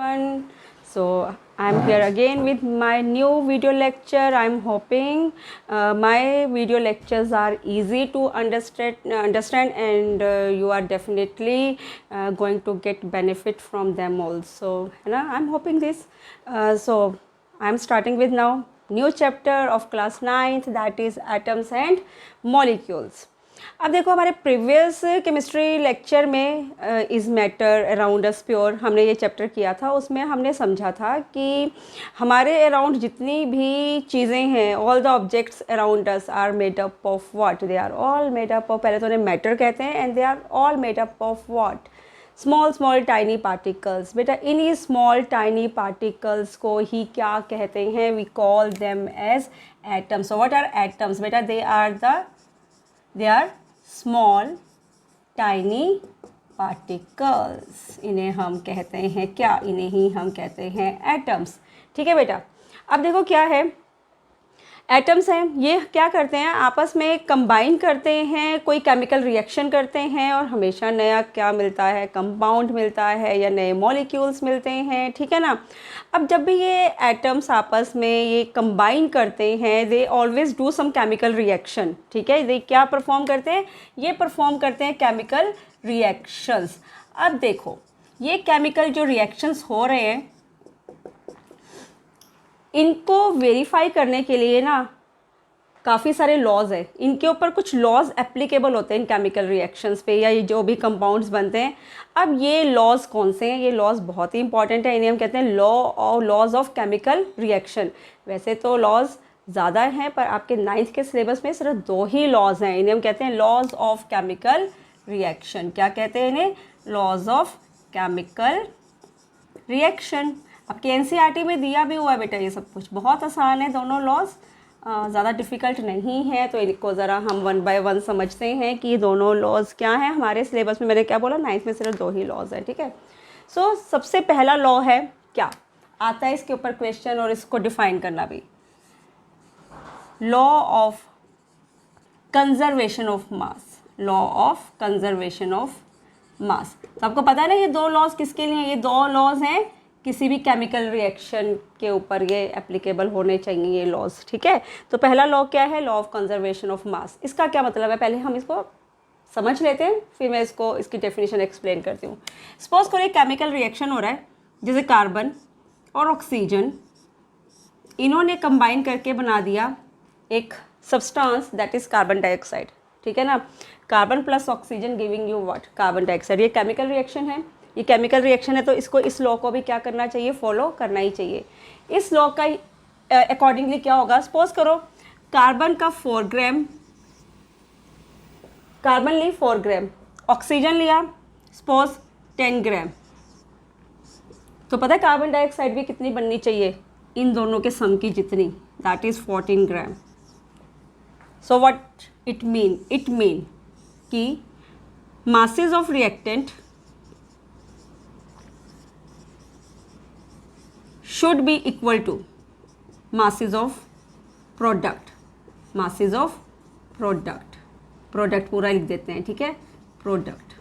everyone. So I'm here again with my new video lecture. I'm hoping my video lectures are easy to understand and you are definitely going to get benefit from them also. I'm hoping this. So I'm starting with now new chapter of class 9th, that is atoms and molecules. अब देखो हमारे previous chemistry lecture में is matter around us pure हमने ये chapter किया था. उसमें हमने समझा था कि हमारे अराउंड जितनी भी चीज़ें हैं, all the objects around us are made up of what. They are all made up of, पहले तो उन्हें मैटर कहते हैं, and they are all made up of what, small tiny particles. बेटा इन्हीं स्मॉल टाइनी पार्टिकल्स को ही क्या कहते हैं? We call them as atoms. So what are atoms? बेटा they are small tiny particles. इन्हें हम कहते हैं क्या? इन्हें ही हम कहते हैं एटम्स. ठीक है बेटा. अब देखो क्या है एटम्स हैं, ये क्या करते हैं? आपस में कंबाइन करते हैं, कोई केमिकल रिएक्शन करते हैं और हमेशा नया क्या मिलता है? कंपाउंड मिलता है या नए मॉलिक्यूल्स मिलते हैं. ठीक है ना. अब जब भी ये एटम्स आपस में ये कंबाइन करते हैं, they always do some chemical reaction. ठीक है. ये क्या परफॉर्म करते हैं? ये परफॉर्म करते हैं केमिकल रिएक्शंस. अब देखो ये केमिकल जो रिएक्शंस हो रहे हैं, इनको वेरीफाई करने के लिए ना काफ़ी सारे लॉज है. इनके ऊपर कुछ लॉज एप्लीकेबल होते हैं इन केमिकल रिएक्शंस पे, या ये जो भी कंपाउंड्स बनते हैं. अब ये लॉज कौन से हैं? ये लॉज बहुत ही इंपॉर्टेंट है. इन्हें हम कहते हैं लॉज ऑफ केमिकल रिएक्शन. वैसे तो लॉज ज़्यादा हैं, पर आपके 9th के सिलेबस में सिर्फ 2 ही लॉज हैं. इन्हें हम कहते हैं लॉज ऑफ केमिकल रिएक्शन. क्या कहते हैं इन्हें? Laws of chemical reaction. आपके एनसीईआरटी में दिया भी हुआ है बेटा. ये सब कुछ बहुत आसान है, दोनों लॉज ज़्यादा डिफ़िकल्ट नहीं है. तो इनको ज़रा हम 1 बाय 1 समझते हैं कि दोनों लॉज क्या हैं. हमारे सिलेबस में मैंने क्या बोला, 9th में सिर्फ 2 ही लॉज हैं. ठीक है. सो सबसे पहला लॉ है क्या आता है इसके ऊपर क्वेश्चन, और इसको डिफाइन करना भी, law of conservation of mass. Law of conservation of मास. तो आपको पता है ना ये 2 लॉज किसके लिए हैं? ये 2 लॉज हैं किसी भी केमिकल रिएक्शन के ऊपर ये एप्लीकेबल होने चाहिए ये लॉज. ठीक है. तो पहला लॉ क्या है? लॉ ऑफ कंजर्वेशन ऑफ मास. इसका क्या मतलब है? पहले हम इसको समझ लेते हैं, फिर मैं इसकी डेफिनेशन एक्सप्लेन करती हूँ. सपोज करो एक केमिकल रिएक्शन हो रहा है, जैसे कार्बन और ऑक्सीजन, इन्होंने कंबाइन करके बना दिया एक substance that is carbon dioxide. ठीक है ना. Carbon plus oxygen giving you what? Carbon dioxide. ये केमिकल रिएक्शन है. ये केमिकल रिएक्शन है, तो इसको, इस लॉ को भी क्या करना चाहिए? फॉलो करना ही चाहिए. इस लॉ का अकॉर्डिंगली क्या होगा? सपोज करो कार्बन का 4 ग्राम, कार्बन ली 4 ग्राम, ऑक्सीजन लिया सपोज 10 ग्राम. तो पता है कार्बन डाइऑक्साइड भी कितनी बननी चाहिए? इन दोनों के सम की जितनी, that is 14 gram. So what it mean? It mean कि masses of reactant should be equal to masses of product. masses of product. product पूरा लिख देते हैं. ठीक है. product.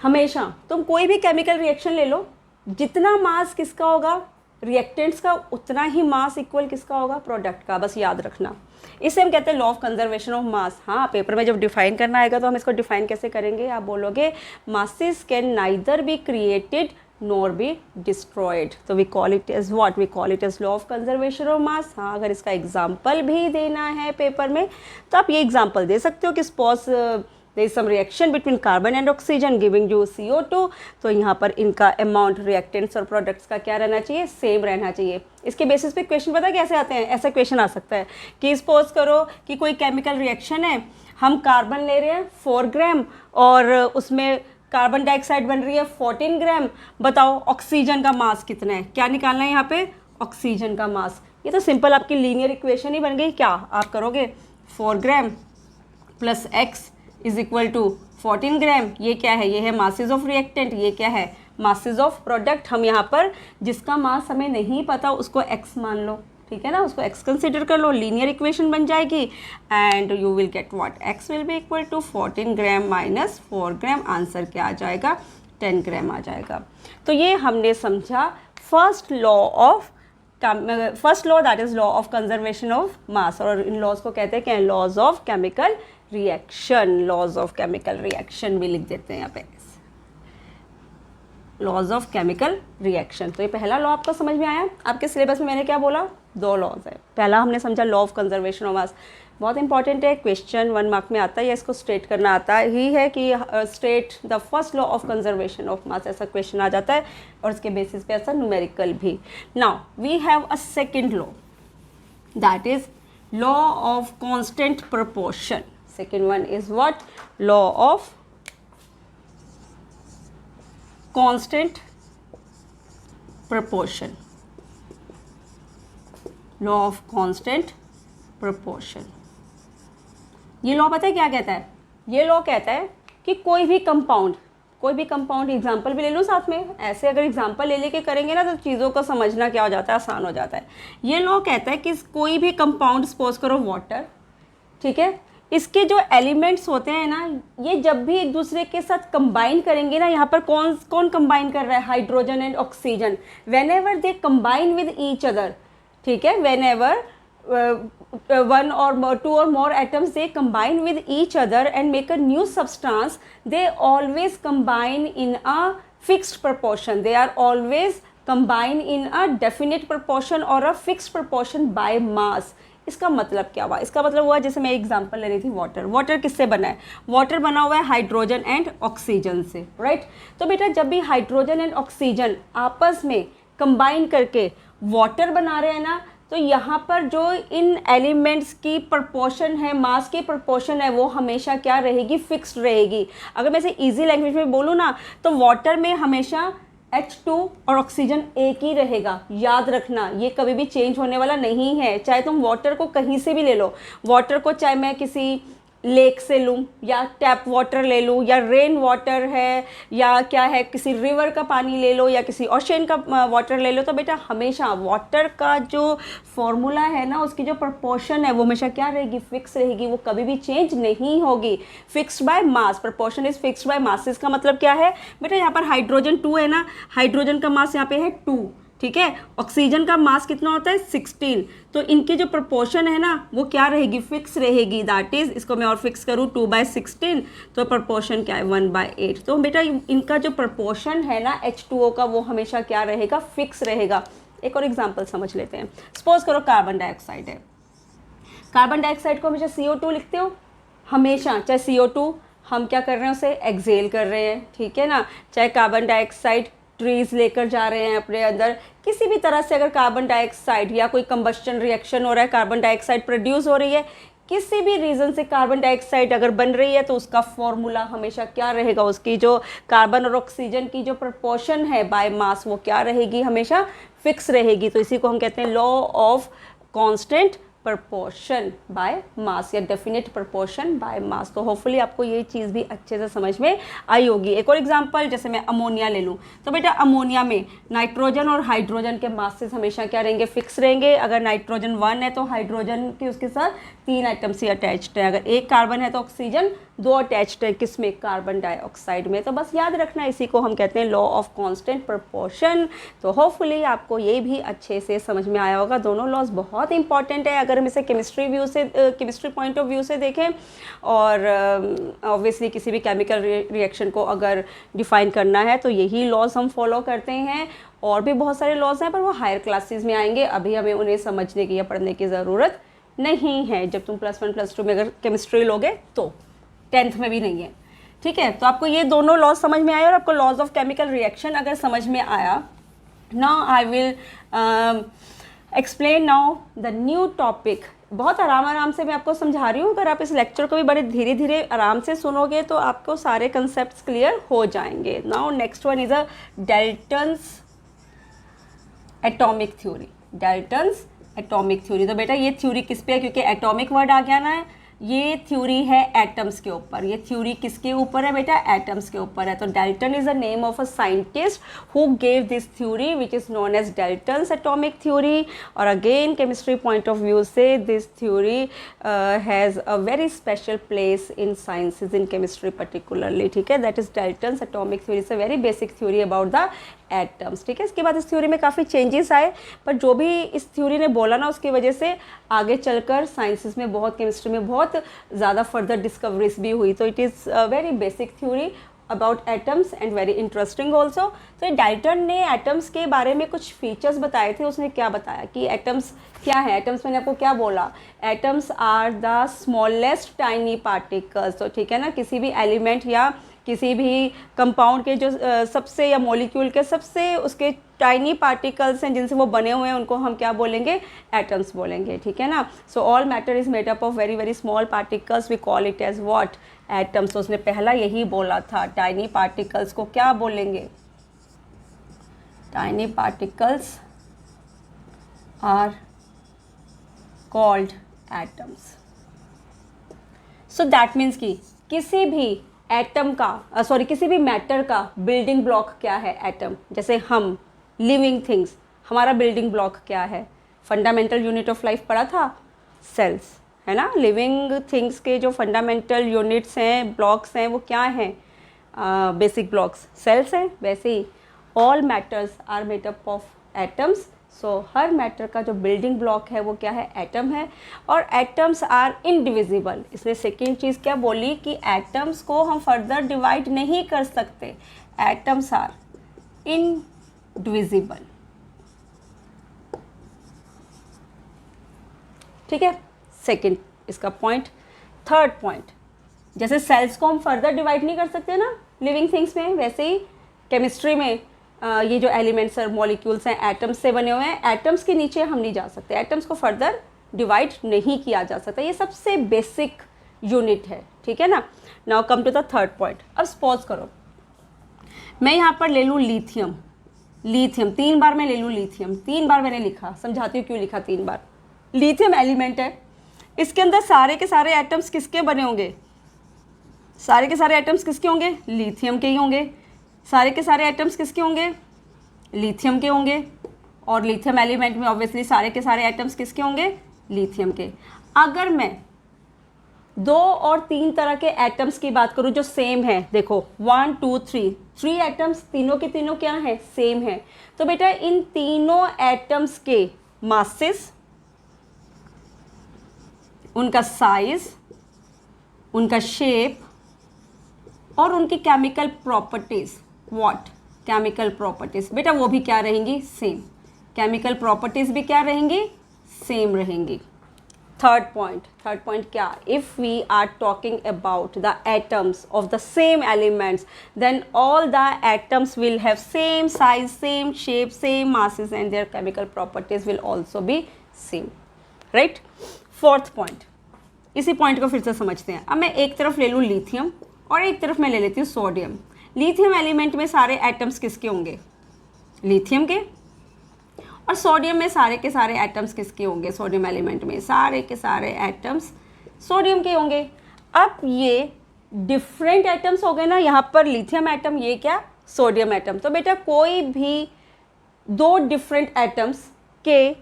हमेशा तुम कोई भी केमिकल रिएक्शन ले लो, जितना मास किसका होगा रिएक्टेंट्स का, उतना ही मास इक्वल किसका होगा? प्रोडक्ट का. बस याद रखना. इसे हम कहते हैं लॉ ऑफ कंजर्वेशन ऑफ मास. हाँ, पेपर में जब डिफाइन करना आएगा तो हम इसको डिफाइन कैसे करेंगे? आप बोलोगे masses can neither be created nor be destroyed. तो we call it as what? We call it as law of conservation of mass. हाँ, अगर इसका एग्जाम्पल भी देना है पेपर में तो आप ये एग्जाम्पल दे सकते हो कि suppose there is some reaction between carbon and oxygen giving you CO2. तो यहाँ पर इनका अमाउंट रिएक्टेंट्स और प्रोडक्ट्स का क्या रहना चाहिए? सेम रहना चाहिए. इसके बेसिस पे क्वेश्चन पता कैसे आते हैं? ऐसा क्वेश्चन आ सकता है कि सपोज करो कि कोई केमिकल रिएक्शन है, हम कार्बन ले रहे हैं 4 ग्राम और उसमें कार्बन डाइऑक्साइड बन रही है 14 ग्राम. बताओ ऑक्सीजन का मास कितना है? क्या निकालना है यहाँ पे? ऑक्सीजन का मास. ये तो सिंपल आपकी लीनियर इक्वेशन ही बन गई. क्या आप करोगे? 4 gram plus x is equal to 14 gram. ये क्या है? ये है मासेस ऑफ रिएक्टेंट. ये क्या है? Masses of product. हम यहाँ पर जिसका मास हमें नहीं पता उसको एक्स मान लो. ठीक है ना. उसको एक्स कंसिडर कर लो, लीनियर इक्वेशन बन जाएगी and you will get what? X will be equal to 14 gram minus 4 gram. Answer क्या आ जाएगा? 10 ग्राम आ जाएगा। तो ये हमने समझा first law that is law of conservation of mass, और इन लॉज को कहते हैं क्या, laws of chemical reaction. Laws of chemical reaction भी लिख देते हैं यहाँ पे, लॉज ऑफ केमिकल रिएक्शन। तो ये पहला लॉ आपको समझ में आया। आपके सिलेबस में मैंने क्या बोला, 2 लॉज है। पहला हमने समझा लॉ ऑफ कंजर्वेशन ऑफ मास, बहुत इंपॉर्टेंट है, क्वेश्चन 1 मार्क में आता है, या इसको स्टेट करना आता ही है कि state the first law of conservation of मास, ऐसा क्वेश्चन आ जाता है, और इसके बेसिस पे ऐसा न्यूमेरिकल भी। Now we have a second law that is law of constant proportion. Second one is what, law of constant proportion, law of constant proportion. ये law पता है क्या कहता है, ये लॉ कहता है कि कोई भी कंपाउंड एग्जाम्पल भी ले लूँ साथ में, ऐसे अगर एग्जाम्पल ले लेके करेंगे ना तो चीज़ों को समझना क्या हो जाता है, आसान हो जाता है। ये लॉ कहता है कि कोई भी कंपाउंड, सपोज करो वाटर, ठीक है, इसके जो एलिमेंट्स होते हैं ना, ये जब भी एक दूसरे के साथ कंबाइन करेंगे ना, यहाँ पर कौन कंबाइन कर रहा है, hydrogen and oxygen, when ever they combine with each other, ठीक है, when ever one or more, 2 or more atoms they combine with each other and make a new substance, they always combine in a fixed proportion, they are always combine in a definite proportion or a fixed proportion by mass। इसका मतलब क्या हुआ, इसका मतलब हुआ, जैसे मैं example ले रही थी वाटर किससे बना है, वाटर बना हुआ है हाइड्रोजन एंड ऑक्सीजन से, राइट। तो बेटा जब भी हाइड्रोजन एंड ऑक्सीजन आपस में कंबाइन करके वाटर बना रहे हैं ना, तो यहाँ पर जो इन एलिमेंट्स की प्रोपोर्शन है, मास की प्रोपोर्शन है, वो हमेशा क्या रहेगी, फिक्स्ड रहेगी। अगर मैं इसे इजी लैंग्वेज में बोलूँ ना, तो वाटर में हमेशा H2 और ऑक्सीजन एक ही रहेगा, याद रखना, ये कभी भी चेंज होने वाला नहीं है। चाहे तुम वाटर को कहीं से भी ले लो, वाटर को चाहे मैं किसी लेक से लूँ, या टैप वाटर ले लूँ, या रेन वाटर है, या क्या है, किसी रिवर का पानी ले लो, या किसी ओशन का वाटर ले लो, तो बेटा हमेशा वाटर का जो फॉर्मूला है ना, उसकी जो प्रोपोर्शन है वो हमेशा क्या रहेगी, फिक्स रहेगी, वो कभी भी चेंज नहीं होगी। Fixed by mass, proportion is fixed by mass. इसका मतलब क्या है बेटा, यहाँ पर हाइड्रोजन 2 है ना, हाइड्रोजन का मास यहाँ पे है 2, ठीक है, ऑक्सीजन का मास कितना होता है 16, तो इनकी जो प्रोपोर्शन है ना वो क्या रहेगी, फिक्स रहेगी, दैट इज, इसको मैं और फिक्स करूँ 2/16, तो प्रोपोर्शन क्या है 1/8। तो बेटा इनका जो प्रोपोर्शन है ना H2O का, वो हमेशा क्या रहेगा, फिक्स रहेगा। एक और एग्जाम्पल समझ लेते हैं, सपोज करो कार्बन डाइऑक्साइड है, कार्बन डाइऑक्साइड को हमेशा CO2 लिखते हो, हमेशा, चाहे CO2 हम क्या कर रहे हैं, उसे एक्सेल कर रहे हैं, ठीक है ना, चाहे कार्बन डाइऑक्साइड ट्रीज लेकर जा रहे हैं अपने अंदर, किसी भी तरह से अगर कार्बन डाइऑक्साइड या कोई कंबस्टन रिएक्शन हो रहा है, कार्बन डाइऑक्साइड प्रोड्यूस हो रही है, किसी भी रीज़न से कार्बन डाइऑक्साइड अगर बन रही है, तो उसका फॉर्मूला हमेशा क्या रहेगा, उसकी जो कार्बन और ऑक्सीजन की जो प्रोपोर्शन है बाय मास, वो क्या रहेगी, हमेशा फिक्स रहेगी। तो इसी को हम कहते हैं law of constant proportion by mass, या डेफिनेट प्रोपोर्शन बाय मास। तो होपफुली आपको ये चीज़ भी अच्छे से समझ में आई होगी। एक और एग्जांपल, जैसे मैं अमोनिया ले लूँ, तो बेटा अमोनिया में नाइट्रोजन और हाइड्रोजन के मासेस हमेशा क्या रहेंगे, फिक्स रहेंगे। अगर नाइट्रोजन 1 है तो हाइड्रोजन की उसके साथ 3 आइटम्स ही अटैच्ड है, अगर एक कार्बन है तो ऑक्सीजन 2 अटैच्ड है, किसमें, कार्बन डाइऑक्साइड में। तो बस याद रखना, इसी को हम कहते हैं लॉ ऑफ कांस्टेंट प्रोपोर्शन। तो होपफुली आपको ये भी अच्छे से समझ में आया होगा। दोनों लॉज बहुत इंपॉर्टेंट है अगर हम इसे केमिस्ट्री पॉइंट ऑफ व्यू से देखें, और ऑब्वियसली किसी भी केमिकल रिएक्शन को अगर डिफाइन करना है तो यही लॉज हम फॉलो करते हैं। और भी बहुत सारे लॉज हैं पर वो हायर क्लासेस में आएंगे, अभी हमें उन्हें समझने की या पढ़ने की ज़रूरत नहीं है। जब तुम +1 +2 में अगर केमिस्ट्री लोगे तो 10th में भी नहीं है, ठीक है। तो आपको ये दोनों लॉज समझ में आए, और आपको लॉज ऑफ केमिकल रिएक्शन अगर समझ में आया, now I will explain now the new topic. बहुत आराम से मैं आपको समझा रही हूँ, अगर आप इस लेक्चर को भी बड़े धीरे धीरे आराम से सुनोगे तो आपको सारे कंसेप्ट्स क्लियर हो जाएंगे। Now next one is a Dalton's atomic theory. Dalton's atomic theory, तो बेटा ये थ्योरी किस पे है, क्योंकि एटॉमिक वर्ड आ गया ना, ये थ्योरी है एटम्स के ऊपर। ये थ्योरी किसके ऊपर है बेटा? एटम्स के ऊपर है। तो Dalton is the name of a scientist who gave this theory which is known as Dalton's atomic theory. और again chemistry point of view से this theory has a very special place in sciences, in chemistry particularly, ठीक है। That is Dalton's atomic theory, is a very basic theory about the atoms, ठीक है। इसके बाद इस theory में काफ़ी चेंजेस आए, पर जो भी इस थ्योरी ने बोला ना, उसकी वजह से आगे चलकर साइंसेस में बहुत, केमिस्ट्री में बहुत ज़्यादा फर्दर डिस्कवरीज भी हुई। तो it is very basic theory about atoms and very interesting also. तो डाल्टन ने एटम्स के बारे में कुछ फीचर्स बताए थे। उसने क्या बताया कि एटम्स क्या है? एटम्स मैंने आपको क्या बोला? Atoms are the smallest tiny particles. तो ठीक है ना, किसी भी एलिमेंट या किसी भी कंपाउंड के जो सबसे, या मॉलिक्यूल के सबसे उसके टाइनी पार्टिकल्स हैं जिनसे वो बने हुए हैं, उनको हम क्या बोलेंगे? एटम्स बोलेंगे, ठीक है ना। So all matter is made up of very very small particles, we call it as what? Atoms. तो उसने पहला यही बोला था, टाइनी पार्टिकल्स को क्या बोलेंगे? Tiny particles are called atoms. So that means कि किसी भी एटम का किसी भी मैटर का बिल्डिंग ब्लॉक क्या है? एटम। जैसे हम लिविंग थिंग्स, हमारा बिल्डिंग ब्लॉक क्या है? फंडामेंटल यूनिट ऑफ लाइफ पढ़ा था, सेल्स, है ना। लिविंग थिंग्स के जो फंडामेंटल यूनिट्स हैं, ब्लॉक्स हैं, वो क्या हैं? बेसिक ब्लॉक्स सेल्स हैं। वैसे ही all matters are made up of atoms. So हर मैटर का जो बिल्डिंग ब्लॉक है वो क्या है? एटम है। और एटम्स आर इनडिविजिबल। इसने सेकेंड चीज़ क्या बोली कि एटम्स को हम फर्दर डिवाइड नहीं कर सकते। एटम्स आर इनडिविजिबल, ठीक है। सेकेंड इसका पॉइंट। थर्ड पॉइंट, जैसे सेल्स को हम फर्दर डिवाइड नहीं कर सकते ना लिविंग थिंग्स में, वैसे ही केमिस्ट्री में ये जो एलिमेंट्स और मॉलिक्यूल्स हैं एटम्स से बने हुए हैं, एटम्स के नीचे हम नहीं जा सकते, एटम्स को फर्दर डिवाइड नहीं किया जा सकता। ये सबसे बेसिक यूनिट है, ठीक है ना। Now come to the third point. अब सपोज करो मैं यहाँ पर ले लूँ लिथियम। लिथियम 3 बार मैं ले लूँ लिथियम, 3 बार मैंने लिखा, समझाती हूँ क्यों लिखा 3 बार। लिथियम एलिमेंट है, इसके अंदर सारे के सारे एटम्स किसके बने होंगे? सारे के सारे एटम्स किसके होंगे? लिथियम के ही होंगे। सारे के सारे एटम्स किसके होंगे? लिथियम के होंगे। और लिथियम एलिमेंट में ऑब्वियसली सारे के सारे एटम्स किसके होंगे? लिथियम के। अगर मैं 2 और 3 तरह के एटम्स की बात करूं जो सेम है, देखो 1 2 3 एटम्स, तीनों के तीनों क्या हैं? सेम है। तो बेटा इन तीनों एटम्स के मासेस, उनका साइज, उनका शेप और उनकी chemical properties, what? Chemical properties बेटा वो भी क्या रहेंगी? सेम। केमिकल प्रॉपर्टीज भी क्या रहेंगी? सेम रहेंगी। थर्ड पॉइंट क्या? If we are talking about the atoms of the same elements, then all the atoms will have same size, same shape, same masses and their chemical properties will also be same, right. Fourth point, इसी point को फिर से समझते हैं। अब मैं एक तरफ ले लूँ लिथियम और एक तरफ मैं ले लेती हूँ सोडियम। लिथियम एलिमेंट में सारे एटम्स किसके होंगे? लिथियम के। और सोडियम में सारे के सारे एटम्स किसके होंगे? सोडियम एलिमेंट में सारे के सारे एटम्स सोडियम के होंगे। अब ये डिफरेंट एटम्स हो गए ना, यहाँ पर लिथियम एटम, ये क्या? Sodium atom. तो बेटा कोई भी 2 डिफरेंट एटम्स के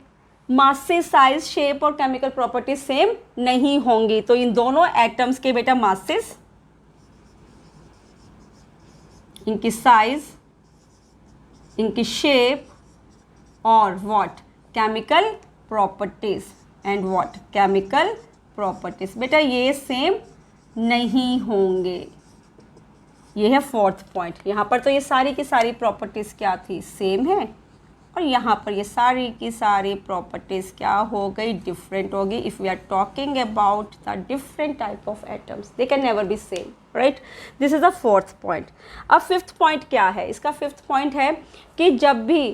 मासेस, साइज, शेप और केमिकल प्रॉपर्टीज सेम नहीं होंगी। तो इन दोनों एटम्स के बेटा मासेस, इनकी साइज, इनकी शेप और what? Chemical properties and what? Chemical properties. बेटा ये सेम नहीं होंगे। ये है फोर्थ पॉइंट। यहाँ पर तो ये सारी की सारी प्रॉपर्टीज क्या थी? सेम है। और यहाँ पर ये सारी की सारी प्रॉपर्टीज़ क्या हो गई? डिफरेंट हो गई। If we are talking about the different type of atoms, they can never be same, right. This is the fourth point. अब फिफ्थ पॉइंट क्या है? इसका फिफ्थ पॉइंट है कि जब भी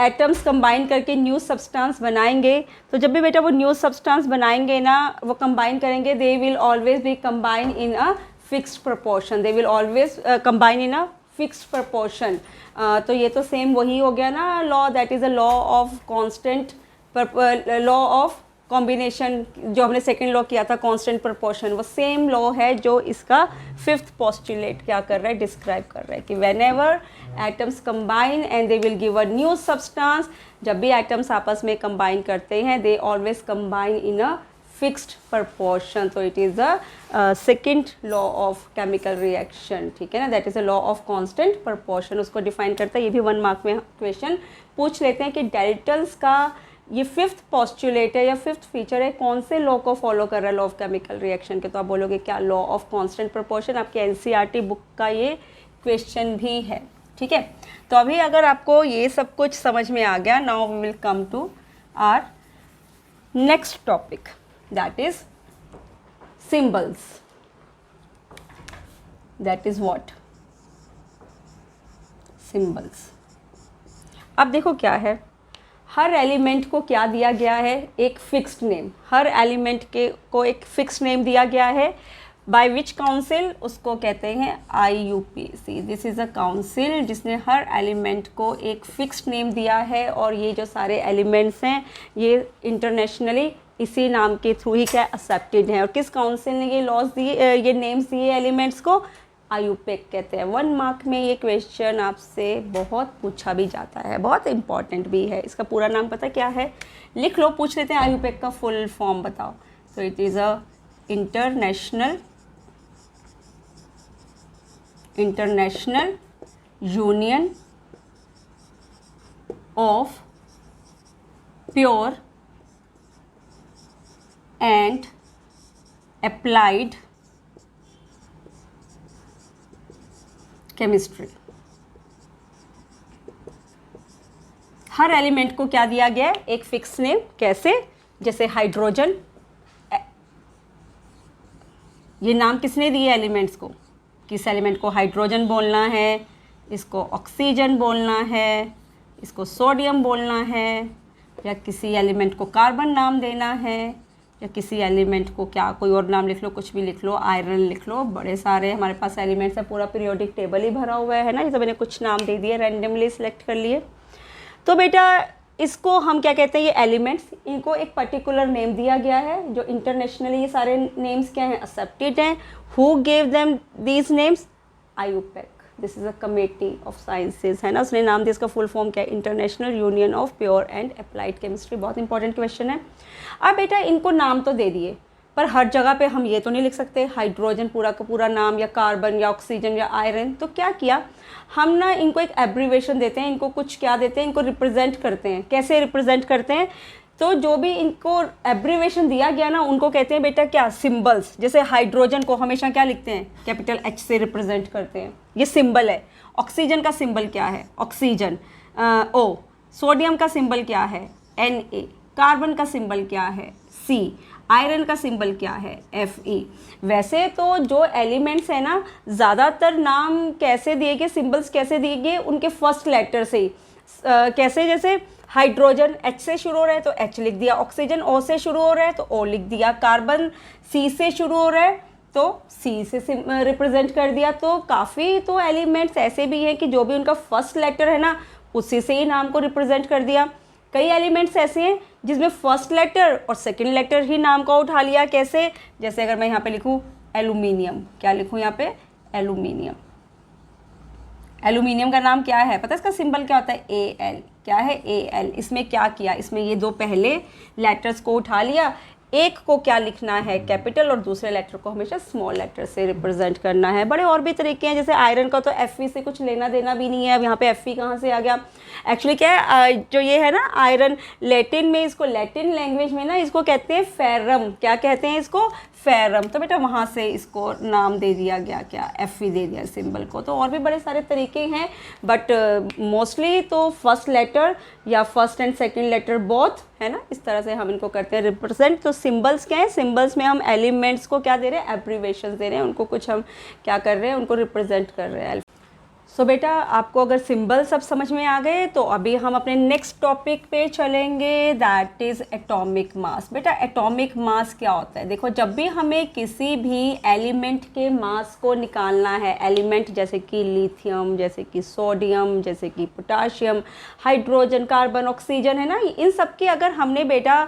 एटम्स कंबाइन करके न्यू सब्सटेंस बनाएंगे, तो जब भी बेटा वो न्यू सब्सटेंस बनाएंगे ना, वो कंबाइन करेंगे, they will always be combine in a fixed proportion. They will always combine in a fixed proportion. तो ये तो सेम वही हो गया ना law, that is a law of constant, law of combination जो हमने सेकेंड लॉ किया था कांस्टेंट प्रोपोर्शन, वो सेम लॉ है जो इसका फिफ्थ पोस्टुलेट क्या कर रहा है, डिस्क्राइब कर रहा है कि whenever atoms combine and they will give a new substance, जब भी एटम्स आपस में कंबाइन करते हैं they always combine in a fixed proportion. तो it is the second law of chemical reaction, ठीक है ना, that is a law of constant proportion, उसको डिफाइन करता है। ये भी 1 मार्क में क्वेश्चन पूछ लेते हैं कि डाल्टन्स का ये फिफ्थ पोस्टुलेट है या फिफ्थ फीचर है, कौन से लॉ को फॉलो कर रहा है लॉ ऑफ केमिकल रिएक्शन के, तो आप बोलोगे क्या, लॉ ऑफ कांस्टेंट प्रपोर्शन। आपके एनसीईआरटी बुक का ये क्वेश्चन भी है, ठीक है। तो अभी अगर आपको ये सब कुछ समझ में आ गया, now we will come to our next topic, that is symbols. That is what, symbols. अब देखो क्या है, हर एलिमेंट को क्या दिया गया है, एक फिक्स्ड नेम। हर एलिमेंट के को एक फिक्स्ड नेम दिया गया है, बाय विच काउंसिल, उसको कहते हैं IUPAC। This is a council जिसने हर एलिमेंट को एक फिक्स्ड नेम दिया है, और ये जो सारे एलिमेंट्स हैं ये इंटरनेशनली इसी नाम के थ्रू ही क्या एक्सेप्टेड हैं। और किस काउंसिल ने ये लॉज दिए, ये नेम्स दिए एलिमेंट्स को, IUPAC कहते हैं। 1 मार्क में ये क्वेश्चन आपसे बहुत पूछा भी जाता है, बहुत इंपॉर्टेंट भी है। इसका पूरा नाम पता क्या है, लिख लो, पूछ लेते हैं IUPAC का फुल फॉर्म बताओ। तो it is a international union of pure and applied chemistry. Her element को क्या दिया गया है, एक फिक्स नेम। कैसे, जैसे हाइड्रोजन, ये नाम किसने दिए एलिमेंट्स को, किस एलिमेंट को हाइड्रोजन बोलना है, इसको ऑक्सीजन बोलना है, इसको सोडियम बोलना है, या किसी एलिमेंट को कार्बन नाम देना है, या किसी एलिमेंट को क्या कोई और नाम लिख लो, कुछ भी लिख लो, आयरन लिख लो, बड़े सारे हमारे पास एलिमेंट्स है, पूरा पीरियोडिक टेबल ही भरा हुआ है ना। ये तो मैंने कुछ नाम दे दिए, रैंडमली सिलेक्ट कर लिए। तो बेटा इसको हम क्या कहते हैं, ये एलिमेंट्स, इनको एक पर्टिकुलर नेम दिया गया है, जो इंटरनेशनली ये सारे नेम्स क्या हैं, एक्सेप्टेड हैं। Who gave them these names, IUPAC, this is a committee of sciences, है ना, उसने नाम दिया। इसका फुल फॉर्म क्या है, international union of pure and applied chemistry. बहुत इंपॉर्टेंट क्वेश्चन है। अब बेटा इनको नाम तो दे दिए, पर हर जगह पे हम ये तो नहीं लिख सकते हाइड्रोजन पूरा का पूरा नाम, या कार्बन, या ऑक्सीजन, या आयरन। तो क्या किया हम ना, इनको एक एब्रीवेशन देते हैं, इनको कुछ क्या देते हैं, इनको रिप्रेजेंट करते हैं। कैसे रिप्रेजेंट करते हैं, तो जो भी इनको एब्रीवेशन दिया गया ना, उनको कहते हैं बेटा क्या, सिंबल्स। जैसे हाइड्रोजन को हमेशा क्या लिखते हैं, कैपिटल H से रिप्रेजेंट करते हैं, ये सिंबल है। ऑक्सीजन का सिंबल क्या है, ऑक्सीजन, O। सोडियम का सिंबल क्या है, Na। कार्बन का सिंबल क्या है, C। आयरन का सिंबल क्या है, Fe। वैसे तो जो एलिमेंट्स है ना, ज़्यादातर नाम कैसे दिए गए, सिंबल्स कैसे दिए गए, उनके फर्स्ट लेटर से ही। कैसे, जैसे हाइड्रोजन H से शुरू हो रहा है तो H लिख दिया, ऑक्सीजन O से शुरू हो रहा है तो O लिख दिया, कार्बन C से शुरू हो रहा है तो C से रिप्रेजेंट कर दिया। तो काफ़ी तो एलिमेंट्स ऐसे भी हैं कि जो भी उनका फर्स्ट लेटर है ना, उसी से ही नाम को रिप्रेजेंट कर दिया। कई एलिमेंट्स ऐसे हैं जिसमें फर्स्ट लेटर और सेकंड लेटर ही नाम को उठा लिया। कैसे, जैसे अगर मैं यहाँ पे लिखूँ एल्यूमिनियम, क्या लिखूँ यहाँ पे, एल्यूमिनियम। एल्यूमिनियम का नाम क्या है पता है, इसका सिंबल क्या होता है, Al। क्या है, Al। इसमें क्या किया, इसमें ये दो पहले लेटर्स को उठा लिया, एक को क्या लिखना है, कैपिटल, और दूसरे लेटर को हमेशा स्मॉल लेटर से रिप्रेजेंट करना है। बड़े और भी तरीके हैं, जैसे आयरन का तो Fe से कुछ लेना देना भी नहीं है। अब यहाँ पे Fe कहाँ से आ गया, एक्चुअली क्या है, जो ये है ना आयरन, लैटिन में इसको, लैटिन लैंग्वेज में ना इसको कहते हैं फेरम। क्या कहते हैं इसको, फेरम। तो बेटा वहाँ से इसको नाम दे दिया गया, क्या, Fe दे दिया सिंबल को। तो और भी बड़े सारे तरीके हैं, बट मोस्टली तो फर्स्ट लेटर या first and second letter both, है ना, इस तरह से हम इनको करते हैं रिप्रेजेंट। तो सिंबल्स क्या है, सिंबल्स में हम एलिमेंट्स को क्या दे रहे हैं, एब्रीवेशन दे रहे हैं, उनको कुछ हम क्या कर रहे हैं, उनको रिप्रेजेंट कर रहे हैं। सो बेटा आपको अगर सिंबल सब समझ में आ गए तो अभी हम अपने नेक्स्ट टॉपिक पे चलेंगे, दैट इज़ एटॉमिक मास। बेटा एटॉमिक मास क्या होता है, देखो जब भी हमें किसी भी एलिमेंट के मास को निकालना है, एलिमेंट जैसे कि लिथियम, जैसे कि सोडियम, जैसे कि पोटाशियम, हाइड्रोजन, कार्बन, ऑक्सीजन, है ना, इन सब की अगर हमने बेटा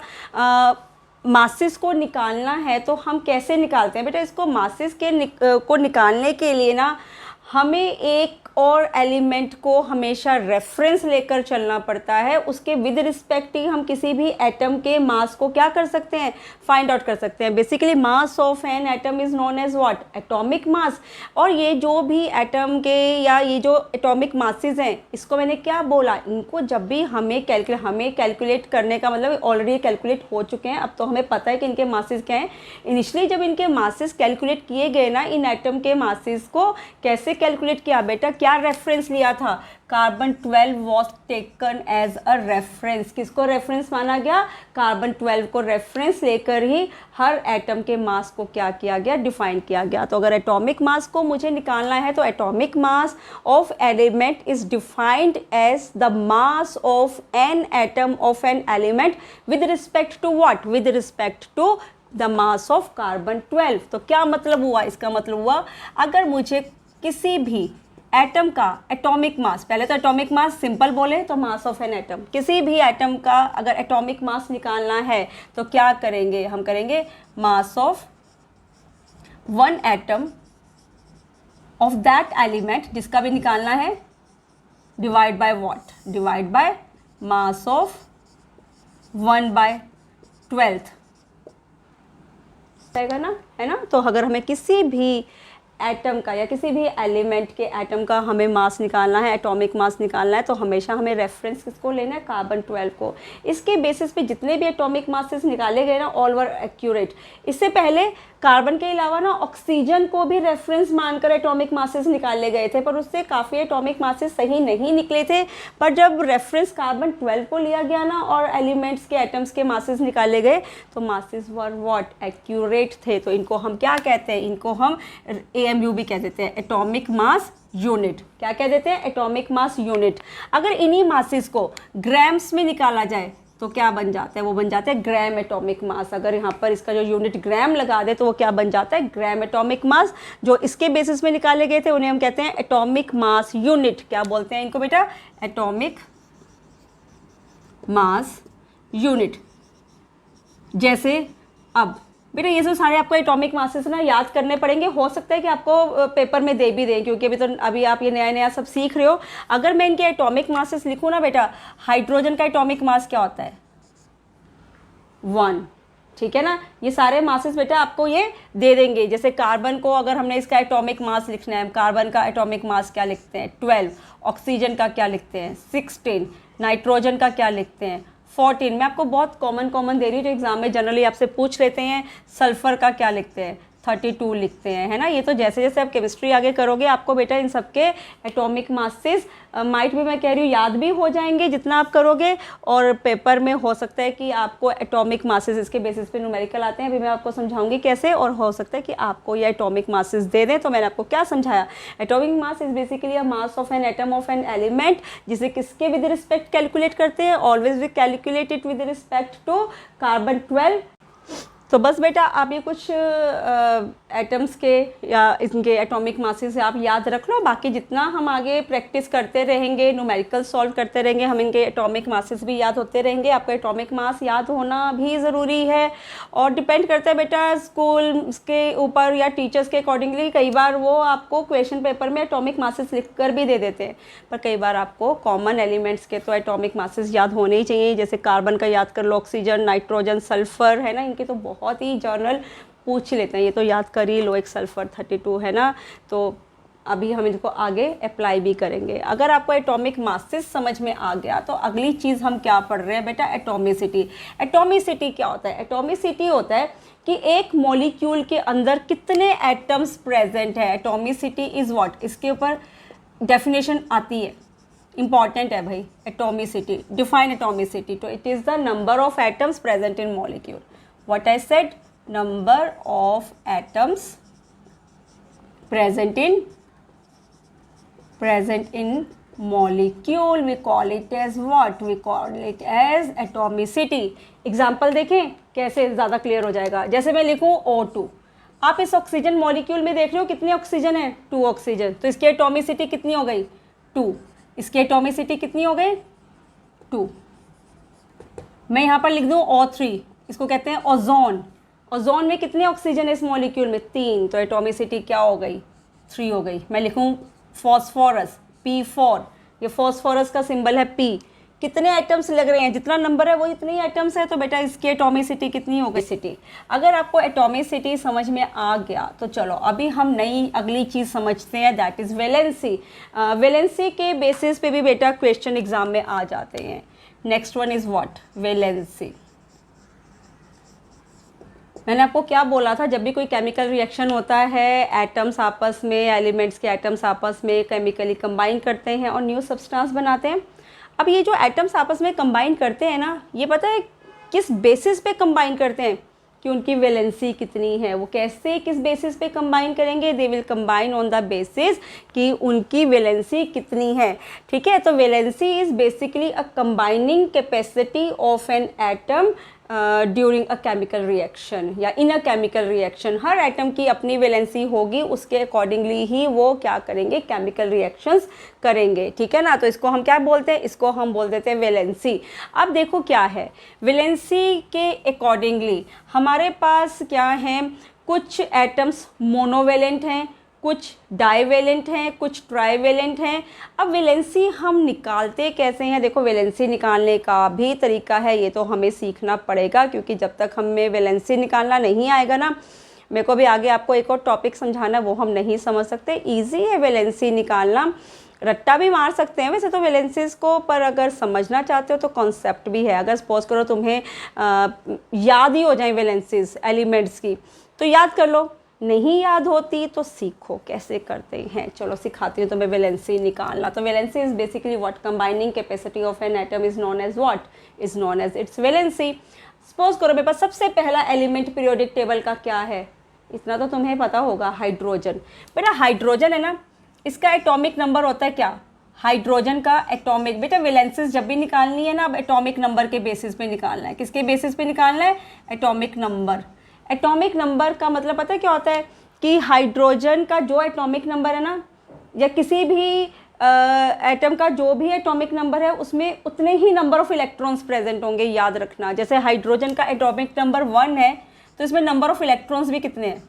मासेस को निकालना है तो हम कैसे निकालते हैं बेटा? इसको मासेस को निकालने के लिए ना हमें एक और एलिमेंट को हमेशा रेफरेंस लेकर चलना पड़ता है। उसके विद रिस्पेक्ट ही हम किसी भी एटम के मास को क्या कर सकते हैं? फाइंड आउट कर सकते हैं। Basically mass of an atom is known as what? Atomic mass. और ये जो भी एटम के या ये जो एटॉमिक मासेस हैं, इसको मैंने क्या बोला? इनको जब भी हमें कैलकुलेट करने का मतलब ऑलरेडी कैलकुलेट हो चुके हैं, अब तो हमें पता है कि इनके मासेस क्या हैं। इनिशियली जब इनके मासेस कैलकुलेट किए गए ना, इन एटम के मासेस को कैसे कैलकुलेट किया बेटा? क्या रेफरेंस लिया था? Carbon 12 was taken as a reference. किसको रेफरेंस माना गया? कार्बन 12 को रेफरेंस लेकर ही हर एटम के मास को क्या किया गया? डिफाइन किया गया। तो अगर एटॉमिक मास को मुझे निकालना है तो atomic mass of element is defined as the mass of an atom of an element with respect to what? With respect to the mass of carbon 12। तो क्या मतलब हुआ? इसका मतलब हुआ अगर मुझे किसी भी एटम का एटॉमिक मास, पहले तो एटॉमिक मास सिंपल बोले तो मास ऑफ एन एटम, किसी भी एटम का अगर एटॉमिक मास निकालना है तो क्या करेंगे? हम करेंगे mass of one atom of that element, जिसका भी निकालना है, divide by what? Divide by mass of 1/12 रहेगा ना, है ना। तो अगर हमें किसी भी एटम का या किसी भी एलिमेंट के एटम का हमें मास निकालना है, एटॉमिक मास निकालना है, तो हमेशा हमें रेफरेंस किसको लेना है? कार्बन 12 को। इसके बेसिस पे जितने भी एटॉमिक मासेस निकाले गए ना, ऑल वर एक्यूरेट। इससे पहले कार्बन के अलावा ना ऑक्सीजन को भी रेफरेंस मानकर एटॉमिक मासेस निकाले गए थे, पर उससे काफ़ी एटॉमिक मासेस सही नहीं निकले थे। पर जब रेफरेंस कार्बन 12 को लिया गया ना और एलिमेंट्स के एटम्स के मासेस निकाले गए तो मासेस वर व्हाट? एक्यूरेट थे। तो इनको हम क्या कहते हैं? इनको हम AMU भी कह देते हैं, एटॉमिक मास यूनिट। क्या कह देते हैं? Atomic mass unit. अगर इन्हीं मासेस को ग्राम्स में निकाला जाए तो क्या बन जाता है? वो बन जाता है ग्राम एटॉमिक मास। अगर यहाँ पर इसका जो यूनिट ग्राम लगा दे तो वो क्या बन जाता है? Gram atomic mass. जो इसके बेसिस में निकाले गए थे उन्हें हम कहते हैं एटॉमिक मास यूनिट। क्या बोलते हैं इनको बेटा? Atomic mass unit. जैसे अब बेटा ये सब सारे आपको एटॉमिक मासेस ना याद करने पड़ेंगे। हो सकता है कि आपको पेपर में दे भी दें, क्योंकि अभी आप ये नया नया सब सीख रहे हो। अगर मैं इनके एटॉमिक मासेस लिखूँ ना बेटा, हाइड्रोजन का एटॉमिक मास क्या होता है? 1। ठीक है ना। ये सारे मासेस बेटा आपको ये दे देंगे। जैसे कार्बन को अगर हमने इसका एटॉमिक मास लिखना है, कार्बन का एटॉमिक मास क्या लिखते हैं? 12। ऑक्सीजन का क्या लिखते हैं? 16। नाइट्रोजन का क्या लिखते हैं? 14। मैं आपको बहुत कॉमन दे रही हूँ जो एग्जाम में जनरली आपसे पूछ लेते हैं। सल्फर का क्या लिखते हैं? 32 लिखते हैं, है ना। ये तो जैसे जैसे आप केमिस्ट्री आगे करोगे आपको बेटा इन सबके एटॉमिक मासेस माइट भी, मैं कह रही हूँ, याद भी हो जाएंगे जितना आप करोगे। और पेपर में हो सकता है कि आपको एटॉमिक मासेस इसके बेसिस पे न्यूमेरिकल आते हैं, अभी मैं आपको समझाऊंगी कैसे। और हो सकता है कि आपको ये एटॉमिक मासेस दे दें। तो मैंने आपको क्या समझाया? Atomic mass is basically a mass of an atom of an element, जिसे किसके विद रिस्पेक्ट कैलकुलेट करते हैं? Always we calculate it with respect to carbon 12। तो बस बेटा आप ये कुछ एटम्स के या इनके एटॉमिक मासेस आप याद रख लो। बाकी जितना हम आगे प्रैक्टिस करते रहेंगे, न्यूमेरिकल सॉल्व करते रहेंगे, हम इनके एटॉमिक मासेस भी याद होते रहेंगे। आपको एटॉमिक मास याद होना भी ज़रूरी है। और डिपेंड करता है बेटा स्कूल के ऊपर या टीचर्स के अकॉर्डिंगली। कई बार वो आपको क्वेश्चन पेपर में एटॉमिक मासेस लिख कर भी दे देते हैं, पर कई बार आपको कॉमन एलिमेंट्स के तो एटॉमिक मासेस याद होने ही चाहिए। जैसे कार्बन का याद कर लो, ऑक्सीजन, नाइट्रोजन, सल्फर, है ना। इनके तो बहुत ही जर्नल पूछ लेते हैं, ये तो याद कर ही लो। एक सल्फर 32 है ना। तो अभी हम इनको आगे अप्लाई भी करेंगे। अगर आपको एटॉमिक मासेस समझ में आ गया तो अगली चीज़ हम क्या पढ़ रहे हैं बेटा? एटॉमिसिटी। एटॉमिसिटी क्या होता है? एटॉमिसिटी होता है कि एक मॉलिक्यूल के अंदर कितने एटम्स प्रेजेंट है। Atomicity is what? इसके ऊपर डेफिनेशन आती है, इंपॉर्टेंट है भाई। Atomicity, define atomicity. तो it is the number of atoms present in molecule. What I said, number of atoms present in molecule, we call it as what? We call it as atomicity. Example देखें कैसे ज़्यादा clear हो जाएगा। जैसे मैं लिखूँ O2, आप इस ऑक्सीजन मॉलिक्यूल में देख रहे हो कितने ऑक्सीजन है? 2 ऑक्सीजन। तो इसकी एटॉमिसिटी कितनी हो गई? 2। इसकी एटॉमिसिटी कितनी हो गई? 2। मैं यहाँ पर लिख दूँ O3, इसको कहते हैं ओजोन। ओजोन में कितने ऑक्सीजन है इस मॉलिक्यूल में? 3, तो एटॉमिसिटी क्या हो गई? 3 हो गई। मैं लिखूँ फॉस्फोरस, P4, ये फॉस्फोरस का सिंबल है P। कितने एटम्स लग रहे हैं? जितना नंबर है वो इतने ही एटम्स है, तो बेटा इसकी एटॉमिसिटी कितनी हो गई? सिटी। अगर आपको एटॉमिसिटी समझ में आ गया तो चलो अभी हम नई अगली चीज़ समझते हैं, दैट इज़ वैलेंसी। वैलेंसी के बेसिस पे भी बेटा क्वेश्चन एग्जाम में आ जाते हैं। Next one is what? Valency. मैंने आपको क्या बोला था, जब भी कोई केमिकल रिएक्शन होता है, एटम्स आपस में, एलिमेंट्स के एटम्स आपस में केमिकली कंबाइन करते हैं और न्यू सब्सटेंस बनाते हैं। अब ये जो एटम्स आपस में कंबाइन करते हैं ना, ये पता है किस बेसिस पे कंबाइन करते हैं? कि उनकी वैलेंसी कितनी है। वो कैसे, किस बेसिस पे कंबाइन करेंगे? They will combine on the basis कि उनकी वैलेंसी कितनी है। ठीक है, तो valency is basically a combining capacity of an atom during a chemical reaction या इन अ केमिकल रिएक्शन। हर एटम की अपनी वैलेंसी होगी, उसके अकॉर्डिंगली ही वो क्या करेंगे? केमिकल रिएक्शंस करेंगे। ठीक है ना, तो इसको हम क्या बोलते हैं? इसको हम बोल देते हैं वैलेंसी। अब देखो क्या है, वैलेंसी के अकॉर्डिंगली हमारे पास क्या है? कुछ एटम्स मोनोवेलेंट हैं, कुछ डाईवेलेंट हैं, कुछ ट्राईवेलेंट हैं। अब वैलेंसी हम निकालते कैसे हैं? देखो वैलेंसी निकालने का भी तरीका है, ये तो हमें सीखना पड़ेगा, क्योंकि जब तक हमें वैलेंसी निकालना नहीं आएगा ना, मेरे को भी आगे आपको एक और टॉपिक समझाना, वो हम नहीं समझ सकते। ईजी है वैलेंसी निकालना, रट्टा भी मार सकते हैं वैसे तो वैलेंसीज को, पर अगर समझना चाहते हो तो कॉन्सेप्ट भी है। अगर सपोज करो तुम्हें याद ही हो जाए वैलेंसीज एलिमेंट्स की, तो याद कर लो। नहीं याद होती तो सीखो कैसे करते हैं। चलो सिखाती हूँ तुम्हें वैलेंसी निकालना। तो valency is basically what? Combining capacity of an atom is known as what? Is known as its valency. Suppose करो मेरे पास सबसे पहला एलिमेंट पीरियोडिक टेबल का क्या है? इतना तो तुम्हें पता होगा, हाइड्रोजन। बेटा हाइड्रोजन है ना, इसका एटॉमिक नंबर होता है क्या? हाइड्रोजन का एटॉमिक। बेटा वैलेंसीज जब भी निकालनी है ना, अब एटॉमिक नंबर के बेसिस पे निकालना है। किसके बेसिस पे निकालना है? Atomic number. एटॉमिक नंबर का मतलब पता है क्या होता है? कि हाइड्रोजन का जो एटॉमिक नंबर है ना, या किसी भी एटम का जो भी एटॉमिक नंबर है, उसमें उतने ही नंबर ऑफ इलेक्ट्रॉन्स प्रेजेंट होंगे, याद रखना। जैसे हाइड्रोजन का एटॉमिक नंबर 1 है, तो इसमें नंबर ऑफ इलेक्ट्रॉन्स भी कितने हैं?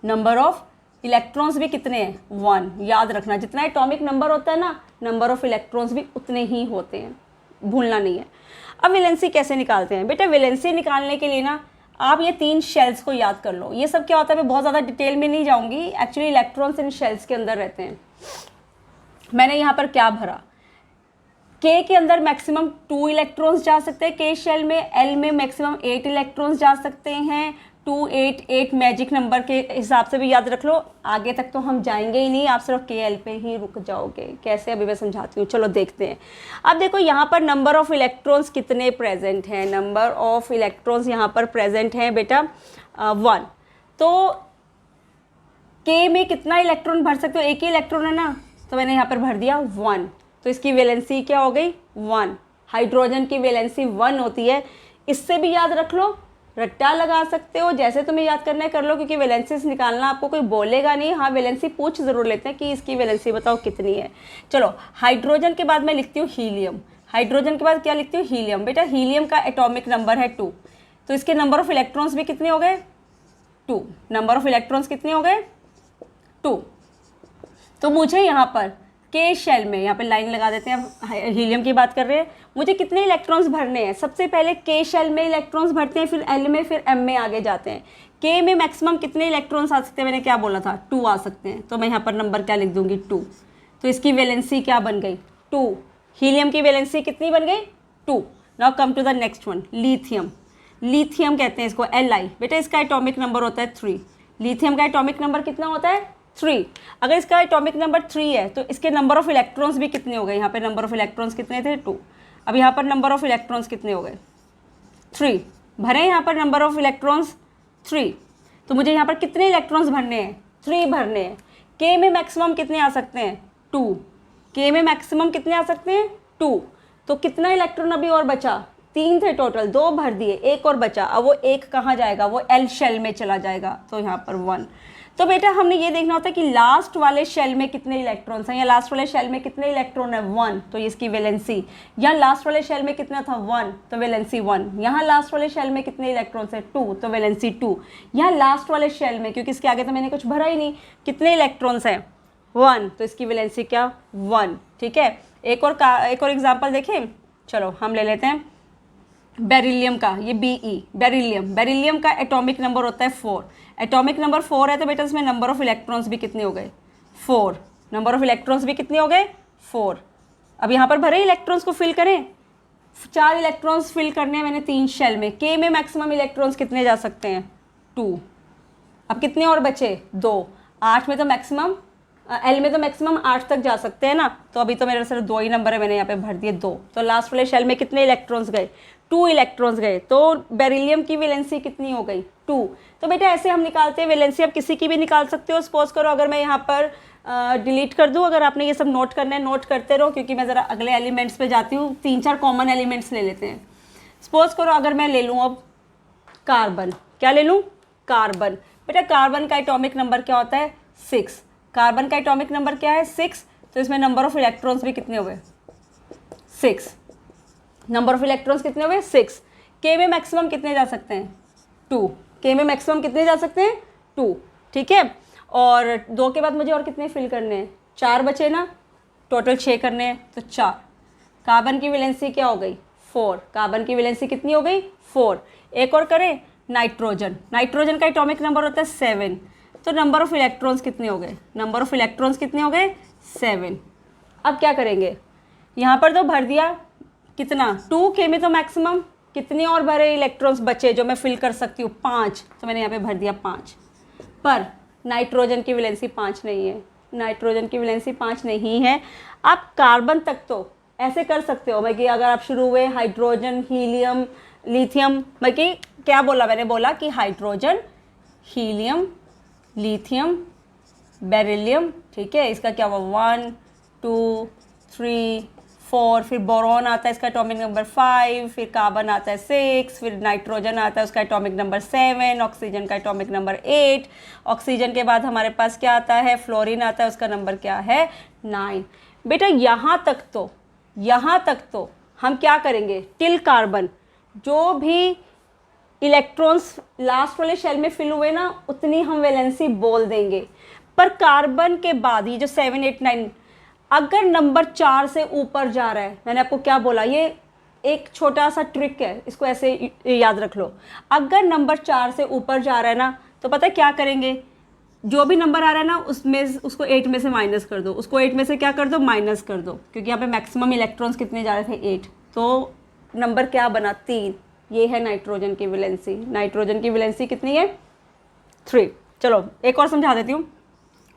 नंबर ऑफ इलेक्ट्रॉन्स भी कितने हैं? 1। याद रखना, जितना एटॉमिक नंबर होता है ना, नंबर ऑफ इलेक्ट्रॉन्स भी उतने ही होते हैं, भूलना नहीं है। अब वैलेंसी कैसे निकालते हैं? बेटा वैलेंसी निकालने के लिए ना, आप ये 3 शेल्स को याद कर लो। ये सब क्या होता है, मैं बहुत ज़्यादा डिटेल में नहीं जाऊंगी। एक्चुअली इलेक्ट्रॉन्स इन शेल्स के अंदर रहते हैं। मैंने यहाँ पर क्या भरा? के के अंदर मैक्सिमम 2 इलेक्ट्रॉन्स जा सकते हैं के शेल में। एल में मैक्सिमम 8 इलेक्ट्रॉन्स जा सकते हैं। 2 8 8 मैजिक नंबर के हिसाब से भी याद रख लो। आगे तक तो हम जाएंगे ही नहीं, आप सिर्फ के एल पे ही रुक जाओगे। कैसे, अभी मैं समझाती हूँ। चलो देखते हैं। अब देखो यहाँ पर नंबर ऑफ इलेक्ट्रॉन्स कितने प्रेजेंट हैं? नंबर ऑफ इलेक्ट्रॉन्स यहाँ पर प्रेजेंट हैं बेटा 1। तो के में कितना इलेक्ट्रॉन भर सकते हो? एक ही इलेक्ट्रॉन है ना, तो मैंने यहाँ पर भर दिया 1। तो इसकी वैलेंसी क्या हो गई? 1। हाइड्रोजन की वैलेंसी 1 होती है। इससे भी याद रख लो, रट्टा लगा सकते हो, जैसे तुम्हें याद करना है कर लो, क्योंकि वैलेंसीज निकालना आपको कोई बोलेगा नहीं। हाँ वैलेंसी पूछ ज़रूर लेते हैं कि इसकी वैलेंसी बताओ कितनी है। चलो हाइड्रोजन के बाद मैं लिखती हूँ हीलियम। हाइड्रोजन के बाद क्या लिखती हूँ? हीलियम। बेटा हीलियम का एटॉमिक नंबर है 2, तो इसके नंबर ऑफ इलेक्ट्रॉन्स भी कितने हो गए? 2। नंबर ऑफ इलेक्ट्रॉन्स कितने हो गए? 2। तो मुझे यहाँ पर के शेल में, यहाँ पे लाइन लगा देते हैं, हीलियम की बात कर रहे हैं, मुझे कितने इलेक्ट्रॉन्स भरने हैं? सबसे पहले के शेल में इलेक्ट्रॉन्स भरते हैं, फिर एल में, फिर एम में आगे जाते हैं। के में मैक्सिमम कितने इलेक्ट्रॉन्स आ सकते हैं? मैंने क्या बोला था? 2 आ सकते हैं। तो मैं यहाँ पर नंबर क्या लिख दूंगी? 2। तो इसकी वैलेंसी क्या बन गई? 2। हीलियम की वैलेंसी कितनी बन गई? 2। Now come to the next one, lithium. Lithium कहते हैं इसको Li। बेटा इसका एटॉमिक नंबर होता है 3। लिथियम का एटॉमिक नंबर कितना होता है? 3। अगर इसका एटॉमिक नंबर 3 है, तो इसके नंबर ऑफ इलेक्ट्रॉन्स भी कितने हो गए? यहाँ पे नंबर ऑफ इलेक्ट्रॉन्स कितने थे? 2। अब यहाँ पर नंबर ऑफ इलेक्ट्रॉन्स कितने हो गए? 3। भरे यहाँ पर नंबर ऑफ इलेक्ट्रॉन्स 3। तो मुझे यहाँ पर कितने इलेक्ट्रॉन्स भरने हैं? 3 भरने हैं। के में मैक्सिमम कितने आ सकते हैं? 2। के में मैक्सिमम कितने आ सकते हैं? 2। तो कितना इलेक्ट्रॉन अभी और बचा? 3 थे टोटल, 2 भर दिए, 1 और बचा। अब वो 1 कहाँ जाएगा? वो एल शेल में चला जाएगा, तो यहाँ पर 1। तो बेटा हमने ये देखना होता है कि लास्ट वाले शेल में कितने इलेक्ट्रॉन्स हैं, या लास्ट वाले शेल में कितने इलेक्ट्रॉन है 1, तो इसकी वैलेंसी। यहाँ लास्ट वाले शेल में कितना था 1, तो वैलेंसी 1। यहाँ लास्ट वाले शेल में कितने इलेक्ट्रॉन्स है 2, तो वैलेंसी 2। यहाँ लास्ट वाले शेल में, क्योंकि इसके आगे तो मैंने कुछ भरा ही नहीं, कितने इलेक्ट्रॉन्स हैं 1, तो इसकी वैलेंसी क्या 1। ठीक है, एक और एग्जाम्पल देखें। चलो हम ले लेते हैं बेरिलियम का, ये Be, बेरिलियम का एटॉमिक नंबर होता है 4। एटॉमिक नंबर 4 है तो बेटा इसमें नंबर ऑफ इलेक्ट्रॉन्स भी कितने हो गए 4। नंबर ऑफ इलेक्ट्रॉन्स भी कितने हो गए 4। अब यहाँ पर भरे इलेक्ट्रॉन्स को फिल करें, 4 इलेक्ट्रॉन्स फिल करने हैं मैंने 3 शेल में। के में मैक्सिमम इलेक्ट्रॉन्स कितने जा सकते हैं 2। अब कितने और बचे 2। 8 में तो मैक्सिमम, एल में तो मैक्सिमम 8 तक जा सकते हैं ना, तो अभी तो मेरे सिर्फ 2 ही नंबर है, मैंने यहाँ पे भर दिए 2। तो लास्ट वाले शेल में कितने इलेक्ट्रॉन्स गए 2 इलेक्ट्रॉन्स गए। तो बेरिलियम की वैलेंसी कितनी हो गई 2। तो बेटा ऐसे हम निकालते हैं वैलेंसी, आप किसी की भी निकाल सकते हो। सपोज करो अगर मैं यहाँ पर डिलीट कर दूँ, अगर आपने ये सब नोट करना है नोट करते रहो, क्योंकि मैं ज़रा अगले एलिमेंट्स पे जाती हूँ। 3-4 कॉमन एलिमेंट्स ले लेते हैं। सपोज करो अगर मैं ले लूँ अब कार्बन, क्या ले लूँ कार्बन। बेटा कार्बन का एटॉमिक नंबर क्या होता है 6। कार्बन का एटॉमिक नंबर क्या है 6, तो इसमें नंबर ऑफ इलेक्ट्रॉन्स भी कितने हुए 6। नंबर ऑफ इलेक्ट्रॉन्स कितने हुए 6। के में मैक्सिमम कितने जा सकते हैं 2। के में मैक्सिमम कितने जा सकते हैं 2। ठीक है, और 2 के बाद मुझे और कितने फिल करने हैं 4 बचे ना, टोटल 6 करने हैं तो 4। कार्बन की वैलेंसी क्या हो गई 4। कार्बन की वैलेंसी कितनी हो गई 4। एक और करें नाइट्रोजन। नाइट्रोजन का एटॉमिक नंबर होता है 7, तो नंबर ऑफ इलेक्ट्रॉन्स कितने हो गए, नंबर ऑफ इलेक्ट्रॉन्स कितने हो गए 7। अब क्या करेंगे, यहाँ पर तो भर दिया कितना 2। के में तो मैक्सिमम, कितने और भरे इलेक्ट्रॉन्स बचे जो मैं फिल कर सकती हूँ 5, तो मैंने यहाँ पे भर दिया 5। पर नाइट्रोजन की वैलेंसी 5 नहीं है, नाइट्रोजन की वैलेंसी 5 नहीं है। आप कार्बन तक तो ऐसे कर सकते हो, मैं कि अगर आप शुरू हुए हाइड्रोजन, हीलियम, लिथियम, मैं कि क्या बोला, मैंने बोला कि हाइड्रोजन, हीलियम, लिथियम, बेरिलियम। ठीक है, इसका क्या हुआ 1 2 3 4, फिर बोरॉन आता है इसका एटॉमिक नंबर 5, फिर कार्बन आता है 6, फिर नाइट्रोजन आता है उसका एटॉमिक नंबर 7, ऑक्सीजन का एटॉमिक नंबर 8। ऑक्सीजन के बाद हमारे पास क्या आता है फ्लोरीन आता है, उसका नंबर क्या है 9। बेटा यहाँ तक तो हम क्या करेंगे टिल कार्बन, जो भी इलेक्ट्रॉन्स लास्ट वाले शेल में फिल हुए ना उतनी हम वैलेंसी बोल देंगे। पर कार्बन के बाद ये जो 7 8 9 अगर नंबर 4 से ऊपर जा रहा है, मैंने आपको क्या बोला, ये एक छोटा सा ट्रिक है, इसको ऐसे याद रख लो। अगर नंबर 4 से ऊपर जा रहा है ना, तो पता है क्या करेंगे, जो भी नंबर आ रहा है ना उसमें उसको 8 में से माइनस कर दो, उसको 8 में से क्या कर दो माइनस कर दो, क्योंकि यहाँ पे मैक्सिमम इलेक्ट्रॉन्स कितने जा रहे थे 8, तो नंबर क्या बना 3। ये है नाइट्रोजन की वैलेंसी। नाइट्रोजन की वैलेंसी कितनी है 3। चलो एक और समझा देती हूँ।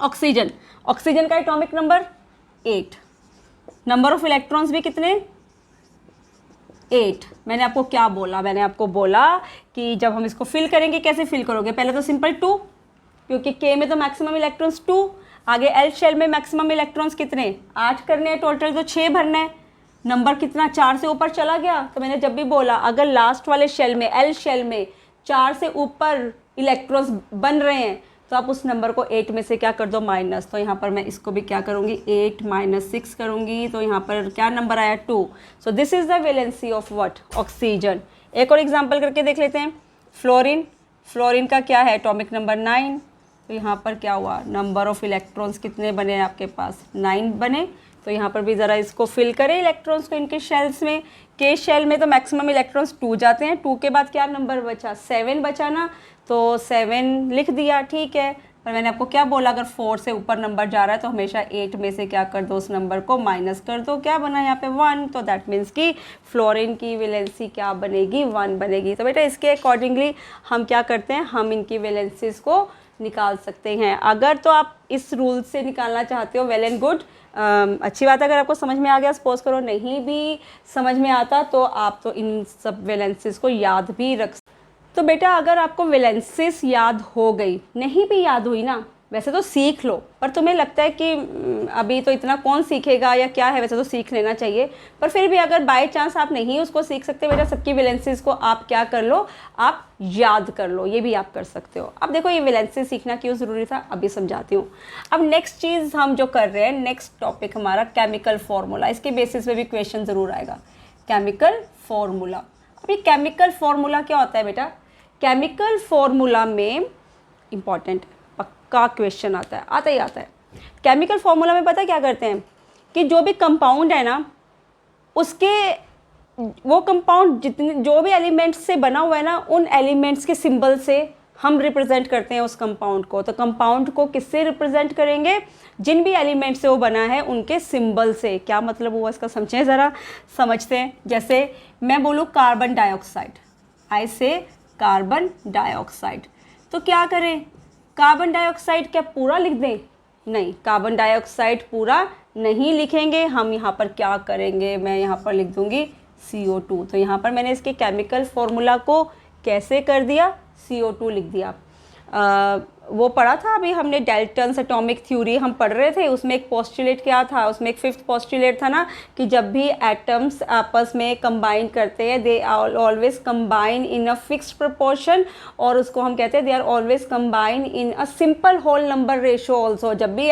ऑक्सीजन, ऑक्सीजन का atomic number 8, number of electrons भी कितने 8। मैंने आपको क्या बोला, मैंने आपको बोला कि जब हम इसको फिल करेंगे, कैसे फिल करोगे, पहले तो सिंपल 2, क्योंकि के में तो मैक्सिमम इलेक्ट्रॉन्स 2, आगे एल शेल में मैक्सिमम इलेक्ट्रॉन्स कितने 8 करने हैं, टोटल तो 6 भरना है। नंबर कितना 4 से ऊपर चला गया, तो मैंने जब भी बोला अगर लास्ट वाले शेल में एल शेल में 4 से ऊपर इलेक्ट्रॉन्स बन रहे हैं, तो आप उस नंबर को 8 में से क्या कर दो माइनस। तो यहाँ पर मैं इसको भी क्या करूँगी 8 - 6 करूँगी, तो यहाँ पर क्या नंबर आया 2। सो this is the valency of what oxygen. एक और एग्जांपल करके देख लेते हैं। फ्लोरीन, फ्लोरीन का क्या है एटॉमिक नंबर 9, तो यहाँ पर क्या हुआ नंबर ऑफ इलेक्ट्रॉन्स कितने बने आपके पास 9 बने। तो यहाँ पर भी ज़रा इसको फिल करें इलेक्ट्रॉन्स को इनके शेल्स में। के शेल में तो मैक्सिमम इलेक्ट्रॉन्स 2 जाते हैं, 2 के बाद क्या नंबर बचा 7 बचा ना, तो 7 लिख दिया ठीक है। पर मैंने आपको क्या बोला अगर 4 से ऊपर नंबर जा रहा है तो हमेशा 8 में से क्या कर दो उस नंबर को माइनस कर दो, क्या बना यहाँ पे 1। तो दैट मीन्स कि फ्लोरीन की वैलेंसी क्या बनेगी 1 बनेगी। तो बेटा इसके अकॉर्डिंगली हम क्या करते हैं, हम इनकी वैलेंसीज को निकाल सकते हैं। अगर तो आप इस रूल से निकालना चाहते हो वेल एंड गुड, अच्छी बात है। अगर आपको समझ में आ गया सपोज करो, नहीं भी समझ में आता तो आप तो इन सब वैलेंसीज को याद भी रख। तो बेटा अगर आपको वैलेंसीज याद हो गई, नहीं भी याद हुई ना वैसे तो सीख लो, पर तुम्हें लगता है कि अभी तो इतना कौन सीखेगा या क्या है, वैसे तो सीख लेना चाहिए। पर फिर भी अगर बाय चांस आप नहीं उसको सीख सकते बेटा, सबकी वैलेंसीज को आप क्या कर लो, आप याद कर लो, ये भी आप कर सकते हो। अब देखो ये वैलेंसी सीखना क्यों ज़रूरी था, अभी समझाती हूँ। अब नेक्स्ट चीज़ हम जो कर रहे हैं, नेक्स्ट टॉपिक हमारा केमिकल फॉर्मूला, इसके बेसिस पे भी क्वेश्चन ज़रूर आएगा। केमिकल फॉर्मूला, अब ये केमिकल फॉर्मूला क्या होता है बेटा, केमिकल फॉर्मूला में इंपॉर्टेंट पक्का क्वेश्चन आता ही आता है। केमिकल फॉर्मूला में पता है क्या करते हैं कि जो भी कंपाउंड है ना, उसके वो कंपाउंड जितने जो भी एलिमेंट्स से बना हुआ है ना, उन एलिमेंट्स के सिंबल से हम रिप्रेजेंट करते हैं उस कंपाउंड को। तो कंपाउंड को किससे रिप्रेजेंट करेंगे, जिन भी एलिमेंट से वो बना है उनके सिंबल से। क्या मतलब हुआ इसका, समझें ज़रा, समझते हैं। जैसे मैं बोलूँ कार्बन डाइऑक्साइड, आई से कार्बन डाइऑक्साइड, तो क्या करें, कार्बन डाइऑक्साइड क्या पूरा लिख दें, नहीं, कार्बन डाइऑक्साइड पूरा नहीं लिखेंगे हम। यहाँ पर क्या करेंगे, मैं यहाँ पर लिख दूँगी CO2। तो यहाँ पर मैंने इसके केमिकल फॉर्मूला को कैसे कर दिया, CO2 लिख दिया। वो पढ़ा था अभी हमने, डाल्टन्स एटॉमिक थ्योरी हम पढ़ रहे थे, उसमें एक पोस्टुलेट क्या था, उसमें एक फिफ्थ पोस्टुलेट था ना कि जब भी एटम्स आपस में कंबाइन करते हैं, they are always combine in a fixed proportion, और उसको हम कहते हैं they are always combine in a simple whole number ratio also. जब भी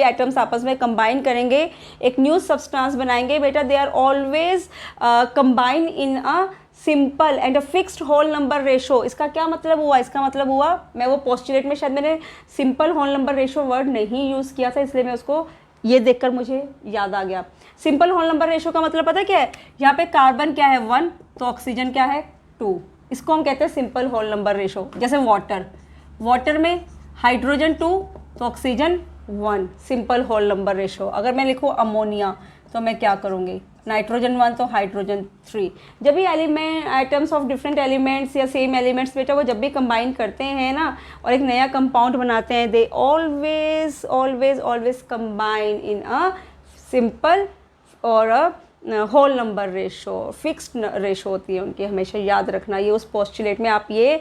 एटम्स आपस में कंबाइन करेंगे, एक न्यू सब्सटेंस बनाएंगे बेटा, they are always combine in a simple and a fixed whole number ratio. इसका क्या मतलब हुआ, इसका मतलब हुआ, मैं वो पोस्टुलेट में शायद मैंने simple whole number ratio word नहीं यूज़ किया था, इसलिए मैं उसको ये देखकर मुझे याद आ गया। सिंपल होल नंबर रेशो का मतलब पता क्या है, यहाँ पे कार्बन क्या है 1, तो ऑक्सीजन क्या है 2, इसको हम कहते हैं सिंपल होल नंबर रेशो। जैसे वाटर में हाइड्रोजन 2 तो oxygen 1, simple whole number ratio. अगर मैं लिखूँ अमोनिया तो मैं क्या करूँगी, नाइट्रोजन 1 तो हाइड्रोजन 3। जब भी एटम्स ऑफ डिफरेंट एलिमेंट्स या सेम एलिमेंट्स बेटा वो जब भी कंबाइन करते हैं ना और एक नया कंपाउंड बनाते हैं, they always always always combine in a simple और a whole number ratio, fixed ratio होती है उनकी, हमेशा याद रखना। ये उस पोस्टुलेट में आप ये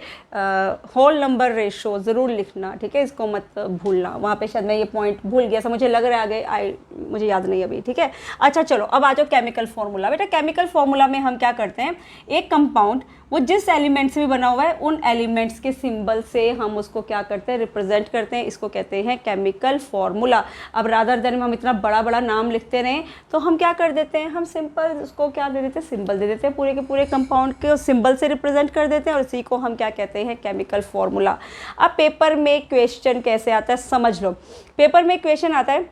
होल नंबर रेशो ज़रूर लिखना, ठीक है, इसको मत भूलना। वहाँ पे शायद मैं ये पॉइंट भूल गया, ऐसा मुझे लग रहा है आगे मुझे याद नहीं अभी, ठीक है। अच्छा चलो अब आ जाओ केमिकल फॉर्मूला। बेटा केमिकल फॉर्मूला में हम क्या करते हैं, एक कंपाउंड वो जिस एलिमेंट से भी बना हुआ है उन एलिमेंट्स के सिंबल से हम उसको क्या करते हैं, रिप्रेजेंट करते हैं, इसको कहते हैं केमिकल फॉर्मूला। अब रादर देन हम इतना बड़ा बड़ा नाम लिखते रहें तो हम क्या कर देते हैं, हम सिंपल उसको क्या दे देते हैं, सिंबल दे देते हैं, पूरे के पूरे कंपाउंड के सिंबल से रिप्रेजेंट कर देते हैं और इसी को हम क्या कहते हैं, केमिकल फॉर्मूला। अब पेपर में क्वेश्चन कैसे आता है समझ लो। पेपर में क्वेश्चन आता है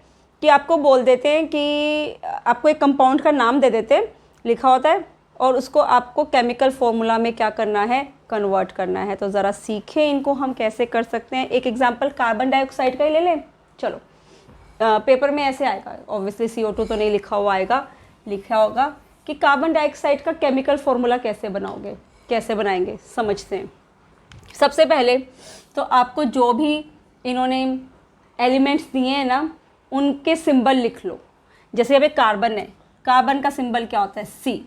कि आपको बोल देते हैं कि आपको एक कंपाउंड का नाम दे देते हैं, लिखा होता है, और उसको आपको केमिकल फॉर्मूला में क्या करना है, कन्वर्ट करना है। तो ज़रा सीखें इनको हम कैसे कर सकते हैं। एक एग्जांपल कार्बन डाइऑक्साइड का ही ले लें, चलो। पेपर में ऐसे आएगा, ऑब्वियसली CO2 तो नहीं लिखा हुआ आएगा, लिखा होगा कि कार्बन डाइऑक्साइड का केमिकल फॉर्मूला कैसे बनाओगे, कैसे बनाएंगे, समझते हैं। सबसे पहले तो आपको जो भी इन्होंने एलिमेंट्स दिए हैं ना उनके सिंबल लिख लो। जैसे अभी कार्बन है, कार्बन का सिंबल क्या होता है, C।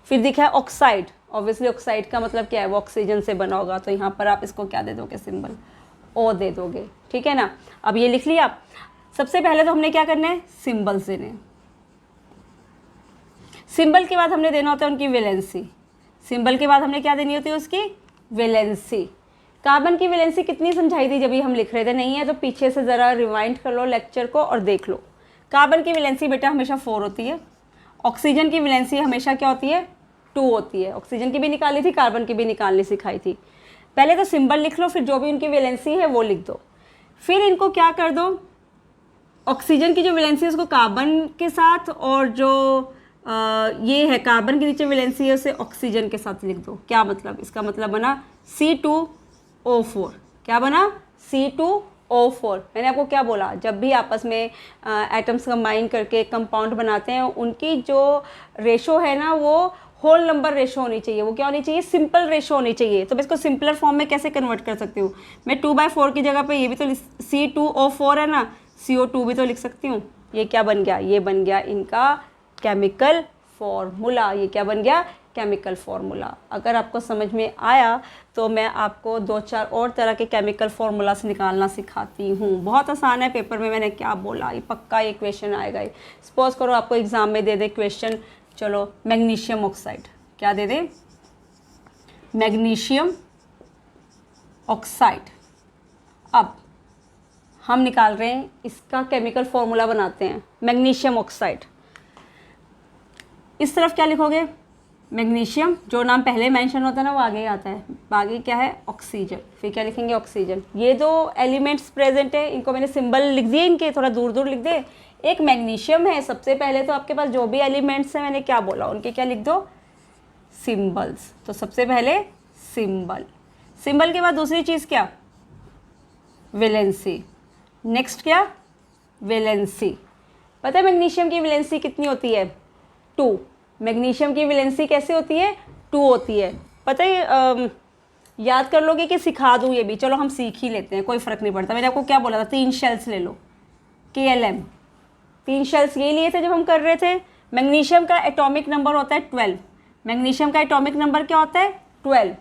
फिर दिखा है ऑक्साइड, ऑब्वियसली ऑक्साइड का मतलब क्या है, वो ऑक्सीजन से बना होगा, तो यहाँ पर आप इसको क्या दे दोगे, सिंबल O दे दोगे, ठीक है ना। अब ये लिख लिया। सबसे पहले तो हमने क्या करना है, सिंबल्स देने। सिंबल के बाद हमने देना होता है उनकी वैलेंसी। सिंबल के बाद हमने क्या देनी होती है, उसकी वैलेंसी। कार्बन की वैलेंसी कितनी समझाई थी जब ये हम लिख रहे थे, नहीं है तो पीछे से ज़रा रिवाइंड कर लो लेक्चर को और देख लो। कार्बन की वैलेंसी बेटा हमेशा 4 होती है। ऑक्सीजन की वैलेंसी हमेशा क्या होती है, 2 होती है। ऑक्सीजन की भी निकाली थी, कार्बन की भी निकालनी सिखाई थी। पहले तो सिंबल लिख लो, फिर जो भी उनकी वैलेंसी है वो लिख दो। फिर इनको क्या कर दो, ऑक्सीजन की जो वैलेंसी है उसको कार्बन के साथ, और जो ये है कार्बन के नीचे वैलेंसी है उसे ऑक्सीजन के साथ लिख दो। क्या मतलब, इसका मतलब बना C2O4। क्या बना, C2O4। मैंने आपको क्या बोला, जब भी आपस में एटम्स कंबाइन करके कंपाउंड बनाते हैं उनकी जो रेशो है ना वो होल नंबर रेशो होनी चाहिए। वो क्या होनी चाहिए, सिंपल रेशो होनी चाहिए। तो मैं इसको सिंपलर फॉर्म में कैसे कन्वर्ट कर सकती हूँ, मैं 2/4 की जगह पे ये भी तो C2O4 है ना, CO2 भी तो लिख सकती हूँ। ये क्या बन गया, ये बन गया इनका केमिकल फॉर्मूला। ये क्या बन गया, केमिकल फार्मूला। अगर आपको समझ में आया तो मैं आपको 2-4 और तरह के केमिकल फार्मूलास निकालना सिखाती हूँ। बहुत आसान है, पेपर में मैंने क्या बोला, ये पक्का ये क्वेश्चन आएगा ही। सपोज करो आपको एग्ज़ाम में दे दे क्वेश्चन, चलो मैग्नीशियम ऑक्साइड, क्या दे दे, मैग्नीशियम ऑक्साइड। अब हम निकाल रहे हैं इसका केमिकल फार्मूला, बनाते हैं मैग्नीशियम ऑक्साइड। इस तरफ क्या लिखोगे, मैग्नीशियम, जो नाम पहले मेंशन होता है ना वो आगे ही आता है, आगे क्या है, ऑक्सीजन, फिर क्या लिखेंगे, ऑक्सीजन। ये जो एलिमेंट्स प्रेजेंट है इनको मैंने सिंबल लिख दिए, इनके थोड़ा दूर दूर लिख दे। एक मैग्नीशियम है, सबसे पहले तो आपके पास जो भी एलिमेंट्स हैं मैंने क्या बोला, उनके क्या लिख दो, सिंबल्स। तो सबसे पहले सिंबल, सिंबल के बाद दूसरी चीज़ क्या, वैलेंसी। नेक्स्ट क्या, वैलेंसी। पता है मैग्नीशियम की वैलेंसी कितनी होती है, 2। मैग्नीशियम की वैलेंसी कैसे होती है, 2 होती है। पता है याद कर लोगे कि सिखा दूँ ये भी, चलो हम सीख ही लेते हैं, कोई फ़र्क नहीं पड़ता। मैंने आपको क्या बोला था, 3 शेल्स ले लो, KLM, 3 शेल्स ये लिए थे जब हम कर रहे थे। मैग्नीशियम का एटॉमिक नंबर होता है 12, मैग्नीशियम का एटॉमिक नंबर क्या होता है, 12।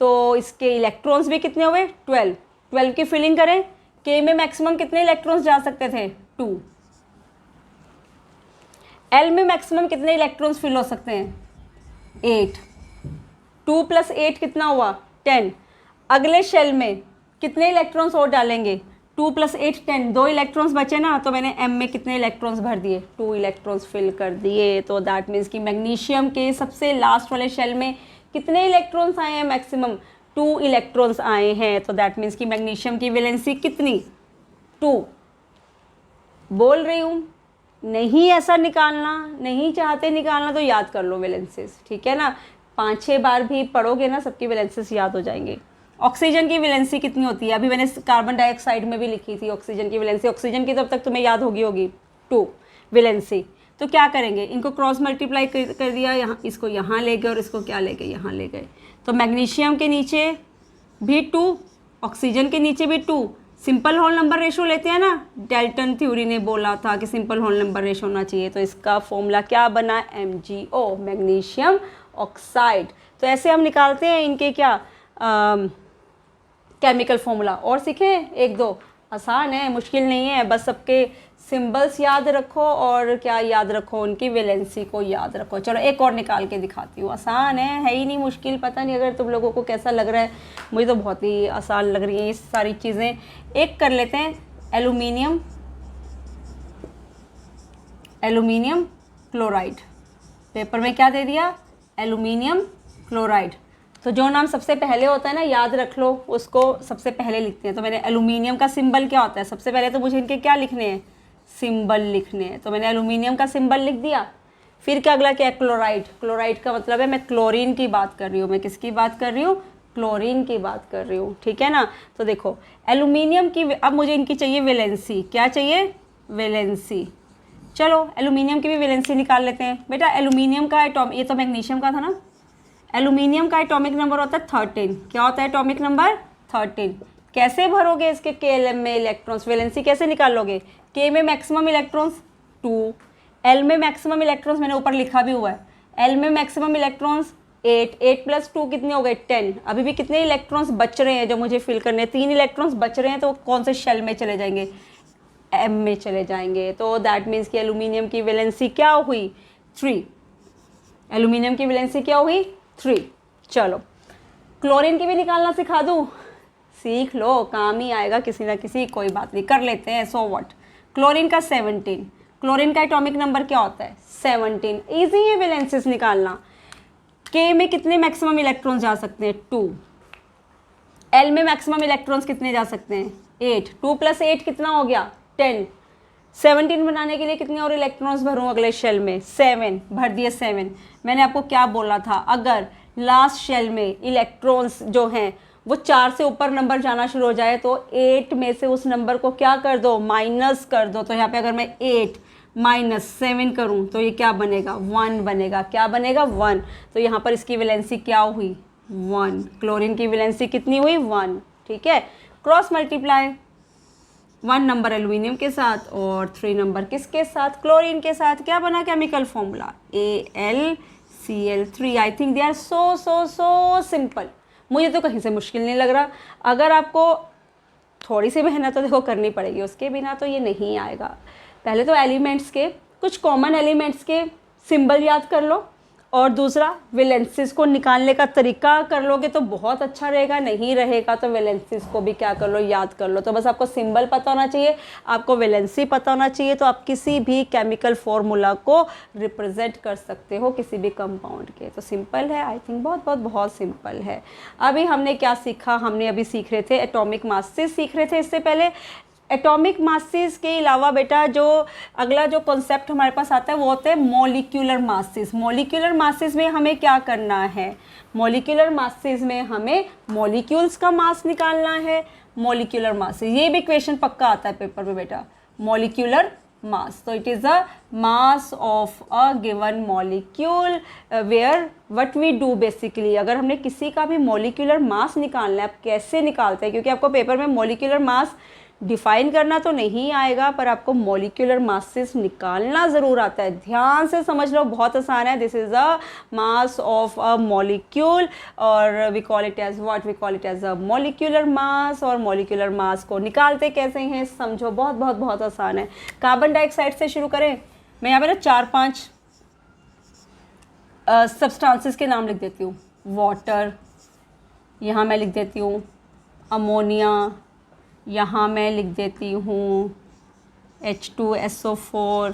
तो इसके इलेक्ट्रॉन्स भी कितने हुए, 12। 12 की फिलिंग करें, K में मैक्सिमम कितने इलेक्ट्रॉन्स जा सकते थे, 2। L में मैक्सिमम कितने इलेक्ट्रॉन्स फिल हो सकते हैं, 8। 2 + 8 कितना हुआ, 10। अगले शेल में कितने इलेक्ट्रॉन्स और डालेंगे, 2 + 8 10, 2 इलेक्ट्रॉन्स बचे ना, तो मैंने M में कितने इलेक्ट्रॉन्स भर दिए, 2 इलेक्ट्रॉन्स फिल कर दिए। तो दैट मीन्स कि मैग्नीशियम के सबसे लास्ट वाले शेल में कितने इलेक्ट्रॉन्स आए हैं, मैक्सिमम 2 इलेक्ट्रॉन्स आए हैं। तो दैट मीन्स कि मैग्नीशियम की वैलेंसी कितनी, 2। बोल रही हूँ, नहीं ऐसा निकालना, नहीं चाहते निकालना तो याद कर लो वैलेंसीज, ठीक है ना, 5-6 बार भी पढ़ोगे ना सबकी वैलेंसीज याद हो जाएंगे। ऑक्सीजन की वैलेंसी कितनी होती है, अभी मैंने कार्बन डाइऑक्साइड में भी लिखी थी ऑक्सीजन की वैलेंसी। ऑक्सीजन की तो अब तक तुम्हें याद होगी 2 वैलेंसी। तो क्या करेंगे, इनको क्रॉस मल्टीप्लाई कर दिया, यहाँ इसको यहाँ ले गए और इसको क्या ले गए, यहाँ ले गए। तो मैग्नीशियम के नीचे भी 2, ऑक्सीजन के नीचे भी 2। सिंपल होल नंबर रेशो लेते हैं ना, डाल्टन थ्योरी ने बोला था कि सिंपल होल नंबर रेशो होना चाहिए। तो इसका फॉर्मूला क्या बना, MgO, मैग्नीशियम ऑक्साइड। तो ऐसे हम निकालते हैं इनके क्या केमिकल फॉर्मूला। और सीखें 1-2, आसान है, मुश्किल नहीं है, बस सबके सिंबल्स याद रखो और क्या याद रखो, उनकी वैलेंसी को याद रखो। चलो एक और निकाल के दिखाती हूँ, आसान है ही नहीं मुश्किल। पता नहीं अगर तुम लोगों को कैसा लग रहा है, मुझे तो बहुत ही आसान लग रही हैं ये सारी चीज़ें। एक कर लेते हैं, एल्यूमिनियम क्लोराइड। पेपर में क्या दे दिया, एल्यूमिनियम क्लोराइड। तो जो नाम सबसे पहले होता है ना, याद रख लो, उसको सबसे पहले लिखते हैं। तो मैंने एल्यूमिनियम का सिंबल क्या होता है, सबसे पहले तो मुझे इनके क्या लिखने हैं, सिंबल लिखने हैं। तो मैंने एल्यूमिनियम का सिंबल लिख दिया। फिर क्या अगला क्या है, क्लोराइड। क्लोराइड का मतलब है मैं क्लोरीन की बात कर रही हूँ, मैं किसकी बात कर रही हूँ, क्लोरीन की बात कर रही हूँ, ठीक है ना। तो देखो एल्यूमिनियम की, अब मुझे इनकी चाहिए वैलेंसी, क्या चाहिए, वैलेंसी। चलो एल्यूमिनियम की भी वैलेंसी निकाल लेते हैं। बेटा एल्यूमिनियम का एटॉमिक, ये तो मैग्नीशियम का था ना, एल्यूमिनियम का एटॉमिक नंबर होता है 13। क्या होता है एटॉमिक नंबर, 13। कैसे भरोगे इसके KLM में इलेक्ट्रॉन्स, वैलेंसी कैसे निकालोगे, K में मैक्सिमम इलेक्ट्रॉन्स 2, L में मैक्सिमम इलेक्ट्रॉन्स मैंने ऊपर लिखा भी हुआ है, L में मैक्सिमम इलेक्ट्रॉन्स 8, 8 + 2 कितने हो गए, 10। अभी भी कितने इलेक्ट्रॉन्स बच रहे हैं जो मुझे फिल करने हैं, 3 इलेक्ट्रॉन्स बच रहे हैं। तो कौन से शेल में चले जाएंगे, M में चले जाएंगे। तो दैट मीन्स कि एल्यूमिनियम की वैलेंसी क्या हुई, 3। एल्यूमिनियम की वैलेंसी क्या हुई, 3। चलो क्लोरीन की भी निकालना सिखा दूँ, सीख लो, काम ही आएगा किसी ना किसी, कोई बात नहीं, कर लेते हैं, सो व्हाट। क्लोरीन का 17, क्लोरीन का एटॉमिक नंबर क्या होता है, 17। ईजी है वैलेंसीज निकालना। K में कितने मैक्सिमम इलेक्ट्रॉन्स जा सकते हैं, 2। L में मैक्सिमम इलेक्ट्रॉन्स कितने जा सकते हैं, 8। 2 + 8 कितना हो गया, 10। 17 बनाने के लिए कितने और इलेक्ट्रॉन्स भरूँ अगले शेल में, 7 भर दिए, 7। मैंने आपको क्या बोला था, अगर लास्ट शेल में इलेक्ट्रॉन्स जो हैं वो 4 से ऊपर नंबर जाना शुरू हो जाए तो 8 में से उस नंबर को क्या कर दो, माइनस कर दो। तो यहाँ पे अगर मैं 8 - 7 करूँ तो ये क्या बनेगा, 1 बनेगा। क्या बनेगा, 1। तो यहाँ पर इसकी वैलेंसी क्या हुई, 1। क्लोरीन की वैलेंसी कितनी हुई, 1, ठीक है। क्रॉस मल्टीप्लाई, 1 नंबर एल्यूमिनियम के साथ और 3 नंबर किसके साथ, क्लोरीन के साथ। क्या बना chemical formula, Cl3। I think they are so simple, मुझे तो कहीं से मुश्किल नहीं लग रहा। अगर आपको थोड़ी सी मेहनत तो देखो करनी पड़ेगी, उसके बिना तो ये नहीं आएगा। पहले तो एलिमेंट्स के कुछ कॉमन एलिमेंट्स के सिंबल याद कर लो, और दूसरा वैलेंसीज को निकालने का तरीका कर लोगे तो बहुत अच्छा रहेगा। नहीं रहेगा तो वैलेंसीज को भी क्या कर लो, याद कर लो। तो बस आपको सिंबल पता होना चाहिए, आपको वैलेंसी पता होना चाहिए, तो आप किसी भी केमिकल फॉर्मूला को रिप्रेजेंट कर सकते हो किसी भी कंपाउंड के। तो सिंपल है, आई थिंक बहुत सिंपल है। अभी हमने क्या सीखा, हमने अभी सीख रहे थे एटॉमिक मासेस सीख रहे थे। इससे पहले एटॉमिक मासेस के अलावा बेटा जो अगला जो कॉन्सेप्ट हमारे पास आता है वो होता है मॉलिक्यूलर मासेस। मॉलिक्यूलर मासेस में हमें क्या करना है, मॉलिक्यूलर मासेस में हमें मॉलिक्यूल्स का मास निकालना है। मॉलिक्यूलर मासेस, ये भी क्वेश्चन पक्का आता है पेपर में बेटा, मॉलिक्यूलर मास। तो it is a mass of a given molecule where what we do basically. अगर हमने किसी का भी मॉलिक्यूलर मास निकालना है, आप कैसे निकालते हैं, क्योंकि आपको पेपर में मॉलिक्यूलर मास डिफाइन करना तो नहीं आएगा, पर आपको मॉलिक्यूलर मासेस निकालना ज़रूर आता है। ध्यान से समझ लो, बहुत आसान है। This is a mass of a molecule, और we call it as what, we call it as a molecular mass. और मॉलिक्यूलर मास को निकालते कैसे हैं समझो, बहुत आसान है। कार्बन डाइऑक्साइड से शुरू करें। मैं यहाँ पे ना 4-5 सब्सटेंसेस के नाम लिख देती हूँ। वाटर, यहाँ मैं लिख देती हूँ अमोनिया, यहाँ मैं लिख देती हूँ H2SO4,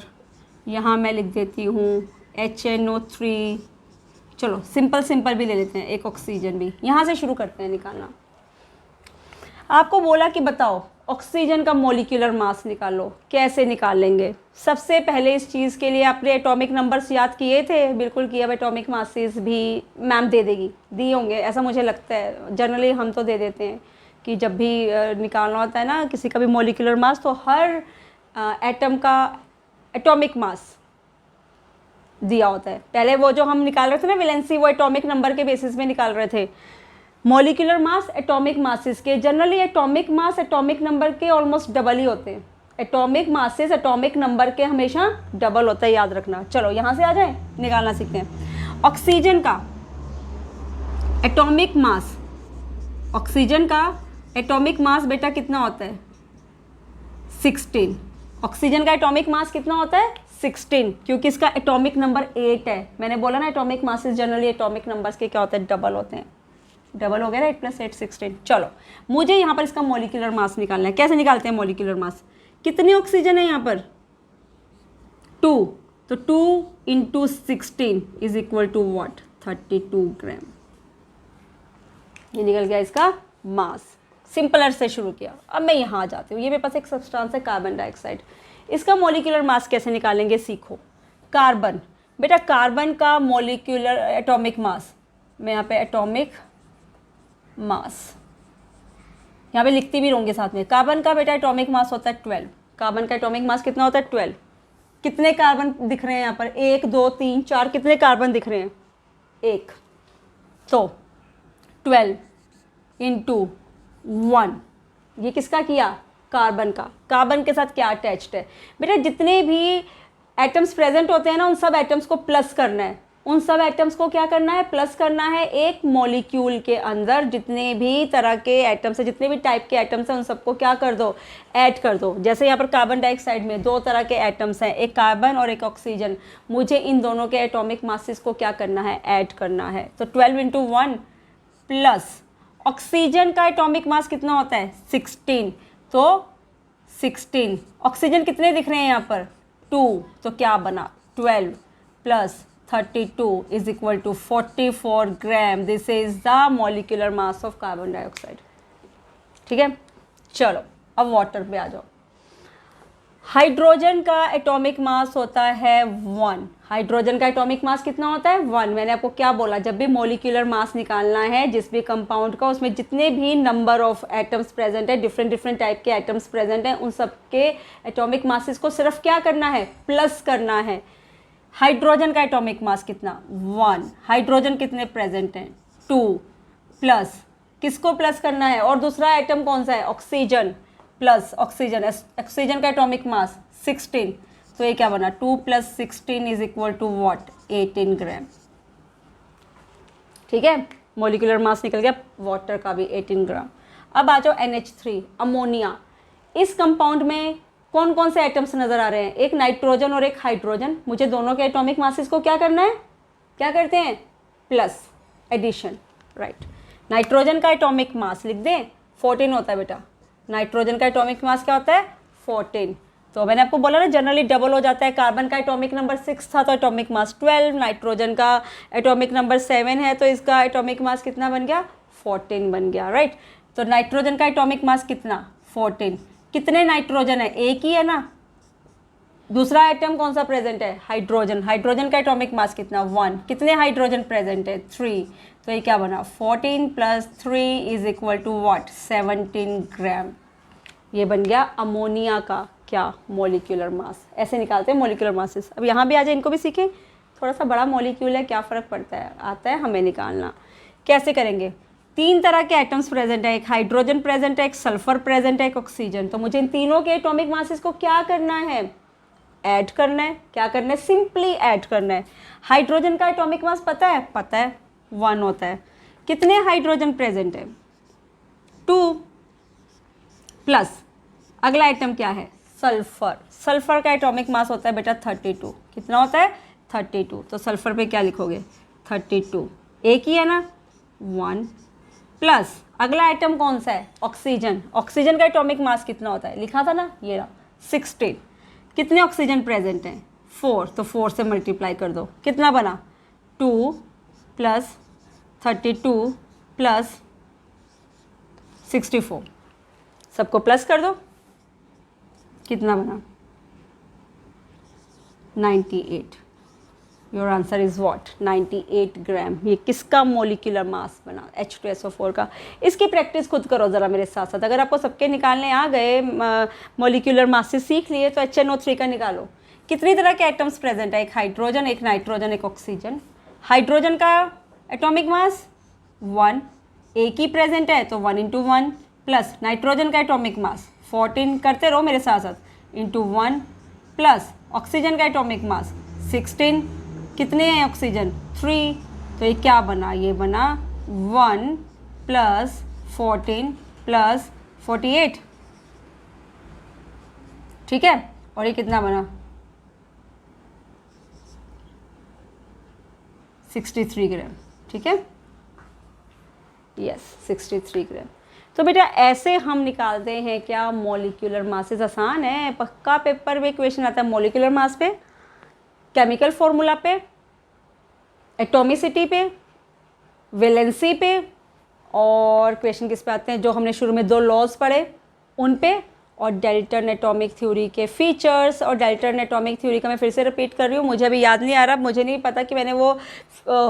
यहाँ मैं लिख देती हूँ HNO3। चलो सिंपल भी ले लेते हैं, एक ऑक्सीजन भी। यहाँ से शुरू करते हैं निकालना। आपको बोला कि बताओ ऑक्सीजन का मॉलिक्यूलर मास निकालो, कैसे निकालेंगे। सबसे पहले इस चीज़ के लिए आपने एटॉमिक नंबर्स याद किए थे, बिल्कुल किया। अब एटॉमिक मासेस भी मैम दे देगी, दिए होंगे ऐसा मुझे लगता है। जनरली हम तो दे देते हैं कि जब भी निकालना होता है ना किसी का भी मॉलिक्यूलर मास, तो हर एटम का एटॉमिक मास दिया होता है। पहले वो जो हम निकाल रहे थे ना वैलेंसी, वो एटॉमिक नंबर के बेसिस में निकाल रहे थे। मॉलिक्यूलर मास एटॉमिक मासेस के, generally atomic mass atomic number के ऑलमोस्ट डबल ही होते हैं। एटॉमिक मासेस एटॉमिक नंबर के हमेशा डबल होता है, याद रखना। चलो यहाँ से आ जाए, निकालना सीखते हैं। ऑक्सीजन का एटॉमिक मास, ऑक्सीजन का एटॉमिक मास बेटा कितना होता है, 16। ऑक्सीजन का एटॉमिक मास कितना होता है, 16, क्योंकि इसका एटॉमिक नंबर 8 है। मैंने बोला ना atomic masses generally atomic numbers के क्या होते हैं, डबल होते हैं। डबल हो गया ना, 8 + 8 16। चलो मुझे यहाँ पर इसका मॉलिक्यूलर मास निकालना है। कैसे निकालते हैं मॉलिक्यूलर मास, कितनी ऑक्सीजन है यहाँ पर, 2, तो 2 × 16 = व्हाट, 32 ग्राम। ये निकल गया इसका मास। सिंपलर से शुरू किया। अब मैं यहाँ आ जाती हूँ। ये मेरे पास एक सब्सटेंस है कार्बन डाइऑक्साइड, इसका मॉलिक्यूलर मास कैसे निकालेंगे सीखो। कार्बन, बेटा कार्बन का मॉलिक्यूलर एटॉमिक मास, मैं यहाँ पे एटॉमिक मास यहाँ पे लिखती भी रहूँगी साथ में। कार्बन का बेटा एटॉमिक मास होता है 12। कार्बन का एटॉमिक मास कितना होता है, 12। कितने कार्बन दिख रहे हैं यहाँ पर, 1 2 3 4, कितने कार्बन दिख रहे हैं, 1। तो 12 × 1, ये किसका किया, कार्बन का। कार्बन के साथ क्या अटैच्ड है बेटा, जितने भी एटम्स प्रेजेंट होते हैं ना, उन सब एटम्स को प्लस करना है। उन सब एटम्स को क्या करना है, प्लस करना है। एक मॉलिक्यूल के अंदर जितने भी तरह के एटम्स हैं, जितने भी टाइप के एटम्स हैं, उन सबको क्या कर दो, ऐड कर दो। जैसे यहाँ पर कार्बन डाइऑक्साइड में 2 तरह के एटम्स हैं, एक कार्बन और एक ऑक्सीजन। मुझे इन दोनों के एटॉमिक मासेस को क्या करना है, ऐड करना है। तो 12 × 1 प्लस ऑक्सीजन का एटॉमिक मास कितना होता है, 16। तो 16, ऑक्सीजन कितने दिख रहे हैं यहाँ पर, 2। तो क्या बना, 12 + 32 = 44 ग्राम। This is the molecular mass of carbon dioxide. ठीक है, चलो अब वाटर पे आ जाओ। हाइड्रोजन का एटॉमिक मास होता है 1। हाइड्रोजन का एटॉमिक मास कितना होता है, 1। मैंने आपको क्या बोला, जब भी मॉलिक्यूलर मास निकालना है जिस भी कंपाउंड का, उसमें जितने भी नंबर ऑफ एटम्स प्रेजेंट है, डिफरेंट टाइप के एटम्स प्रेजेंट हैं, उन सब के एटॉमिक मासेस को सिर्फ क्या करना है, प्लस करना है। हाइड्रोजन का एटॉमिक मास कितना, 1। हाइड्रोजन कितने प्रेजेंट हैं, 2 प्लस किसको प्लस करना है, और दूसरा एटम कौन सा है, ऑक्सीजन, प्लस ऑक्सीजन। ऑक्सीजन का एटॉमिक मास 16। तो ये क्या बना, 2 + 16 = व्हाट, 18 ग्राम। ठीक है, मोलिकुलर मास निकल गया वाटर का भी 18 ग्राम। अब आ जाओ NH3 अमोनिया। इस कंपाउंड में कौन कौन से एटम्स नज़र आ रहे हैं? एक नाइट्रोजन और एक हाइड्रोजन। मुझे दोनों के एटॉमिक मासेस को क्या करना है, क्या करते हैं, प्लस एडिशन, राइट। नाइट्रोजन का एटॉमिक मास लिख दें 14 होता है बेटा। नाइट्रोजन का एटॉमिक मास क्या होता है, 14। तो मैंने आपको बोला ना जनरली डबल हो जाता है। कार्बन का एटॉमिक नंबर 6 था तो एटॉमिक मास 12, नाइट्रोजन का एटॉमिक नंबर 7 है तो इसका एटॉमिक मास कितना बन गया, 14 बन गया, राइट। तो नाइट्रोजन का एटॉमिक मास कितना, 14। कितने नाइट्रोजन है, एक ही है ना। दूसरा आइटम कौन सा प्रेजेंट है, हाइड्रोजन। हाइड्रोजन का एटॉमिक मास कितना, 1। कितने हाइड्रोजन प्रेजेंट है, 3। तो ये क्या बना, 14 + 3 इज इक्वल टू व्हाट, 17 ग्राम। ये बन गया अमोनिया का क्या, मोलिकुलर मास। ऐसे निकालते हैं मोलिकुलर मासेस। अब यहाँ भी आ जाए, इनको भी सीखें। थोड़ा सा बड़ा मोलिक्यूल है, क्या फ़र्क पड़ता है, आता है हमें निकालना। कैसे करेंगे, 3 तरह के एटम्स प्रेजेंट है, एक हाइड्रोजन प्रेजेंट है, एक सल्फर प्रेजेंट है, एक ऑक्सीजन। तो मुझे इन तीनों के एटॉमिक मासेस को क्या करना है, ऐड करना है। क्या करना है, सिंपली ऐड करना है। हाइड्रोजन का एटॉमिक मास पता है, 1 होता है। कितने हाइड्रोजन प्रेजेंट है, 2 प्लस अगला आइटम क्या है, सल्फर। सल्फर का एटॉमिक मास होता है बेटा 32। कितना होता है, 32। तो सल्फर पे क्या लिखोगे, 32। एक ही है ना, 1 प्लस अगला आइटम कौन सा है, ऑक्सीजन। ऑक्सीजन का एटॉमिक मास कितना होता है, लिखा था ना, ये रहा 16। कितने ऑक्सीजन प्रेजेंट हैं, 4। तो 4 से मल्टीप्लाई कर दो, कितना बना, 2 + 32 + 64। सबको प्लस कर दो, कितना बना, 98। योर आंसर इज़ व्हाट, 98 ग्राम। ये किसका मोलिकुलर मास बना, H2SO4 का। इसकी प्रैक्टिस खुद करो ज़रा मेरे साथ साथ। अगर आपको सबके निकालने आ गए, मोलिकुलर मासेस सीख लिए, तो HNO3 का निकालो। कितनी तरह के एटम्स प्रेजेंट है, एक हाइड्रोजन, एक नाइट्रोजन, एक ऑक्सीजन। हाइड्रोजन का एटॉमिक मास 1, एक ही प्रेजेंट है तो 1 × 1 प्लस नाइट्रोजन का एटॉमिक मास 14, करते रहो मेरे साथ साथ, × 1 प्लस ऑक्सीजन का एटॉमिक मास 16। कितने हैं ऑक्सीजन, 3। तो ये क्या बना, ये बना 1 + 14 + 48, ठीक है। और ये कितना बना, 63 ग्राम, ठीक है, यस 63 ग्राम। तो बेटा ऐसे हम निकालते हैं क्या, मॉलिक्यूलर मासेस। आसान है, पक्का पेपर में क्वेश्चन आता है मॉलिक्यूलर मास पे, केमिकल फॉर्मूला पे, एटॉमिसिटी पे, वैलेंसी पे, और क्वेश्चन किस पे आते हैं, जो हमने शुरू में 2 लॉज पढ़े उन पे, और डाल्टन एटॉमिक थ्योरी के फीचर्स। और डाल्टन एटॉमिक थ्योरी का मैं फिर से रिपीट कर रही हूँ, मुझे अभी याद नहीं आ रहा, मुझे नहीं पता कि मैंने वो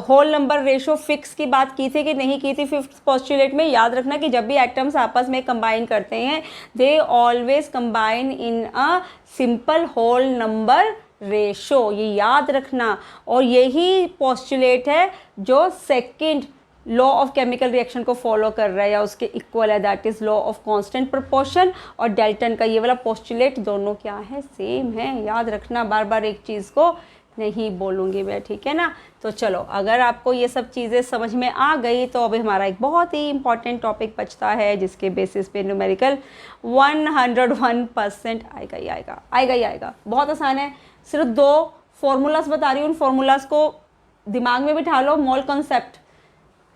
होल नंबर रेशो फिक्स की बात की थी कि नहीं की थी फिफ्थ पोस्टुलेट में। याद रखना कि जब भी एटम्स आपस में कंबाइन करते हैं, they always combine in a simple whole number ratio, ये याद रखना। और यही पोस्टुलेट है जो second law of chemical reaction को फॉलो कर रहा है या उसके इक्वल है, that is law of constant proportion. और डाल्टन का ये वाला पोस्टुलेट, दोनों क्या है, सेम है। याद रखना, बार बार एक चीज़ को नहीं बोलूँगी मैं, ठीक है ना। तो चलो, अगर आपको ये सब चीज़ें समझ में आ गई तो अभी हमारा एक बहुत ही इंपॉर्टेंट टॉपिक बचता है, जिसके बेसिस पे न्यूमेरिकल 101% आएगा ही आएगा, आएगा ही आएगा। बहुत आसान है, सिर्फ 2 फॉर्मूलाज बता रही हूँ, उन फॉर्मूलाज को दिमाग में बिठा लो। मोल कॉन्सेप्ट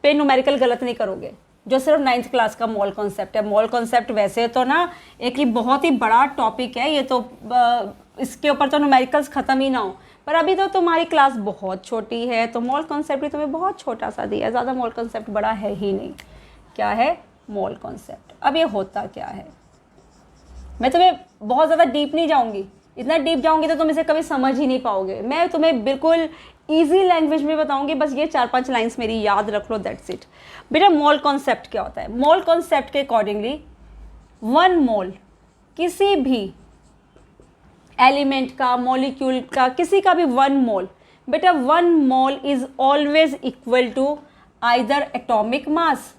पे न्यूमेरिकल गलत नहीं करोगे, जो सिर्फ 9th क्लास का मोल कॉन्सेप्ट है। मोल कॉन्सेप्ट वैसे तो ना एक ही बहुत ही बड़ा टॉपिक है, ये तो इसके ऊपर तो न्यूमेरिकल्स ख़त्म ही ना हो, पर अभी तो तुम्हारी क्लास बहुत छोटी है, तो मोल कॉन्सेप्ट भी तुम्हें बहुत छोटा सा दिया है, ज़्यादा मोल कॉन्सेप्ट बड़ा है ही नहीं। क्या है मोल कॉन्सेप्ट, अब ये होता क्या है, मैं तुम्हें बहुत ज़्यादा डीप नहीं जाऊँगी, इतना डीप जाऊँगी तो तुम इसे कभी समझ ही नहीं पाओगे। मैं तुम्हें बिल्कुल ईजी लैंग्वेज में बताऊंगी, बस ये 4-5 लाइंस मेरी याद रख लो, दैट्स इट। बेटा मोल कॉन्सेप्ट क्या होता है, मोल कॉन्सेप्ट के अकॉर्डिंगली 1 मोल किसी भी एलिमेंट का, मॉलिक्यूल का, किसी का भी 1 मोल, बेटा 1 mole is always equal to either atomic mass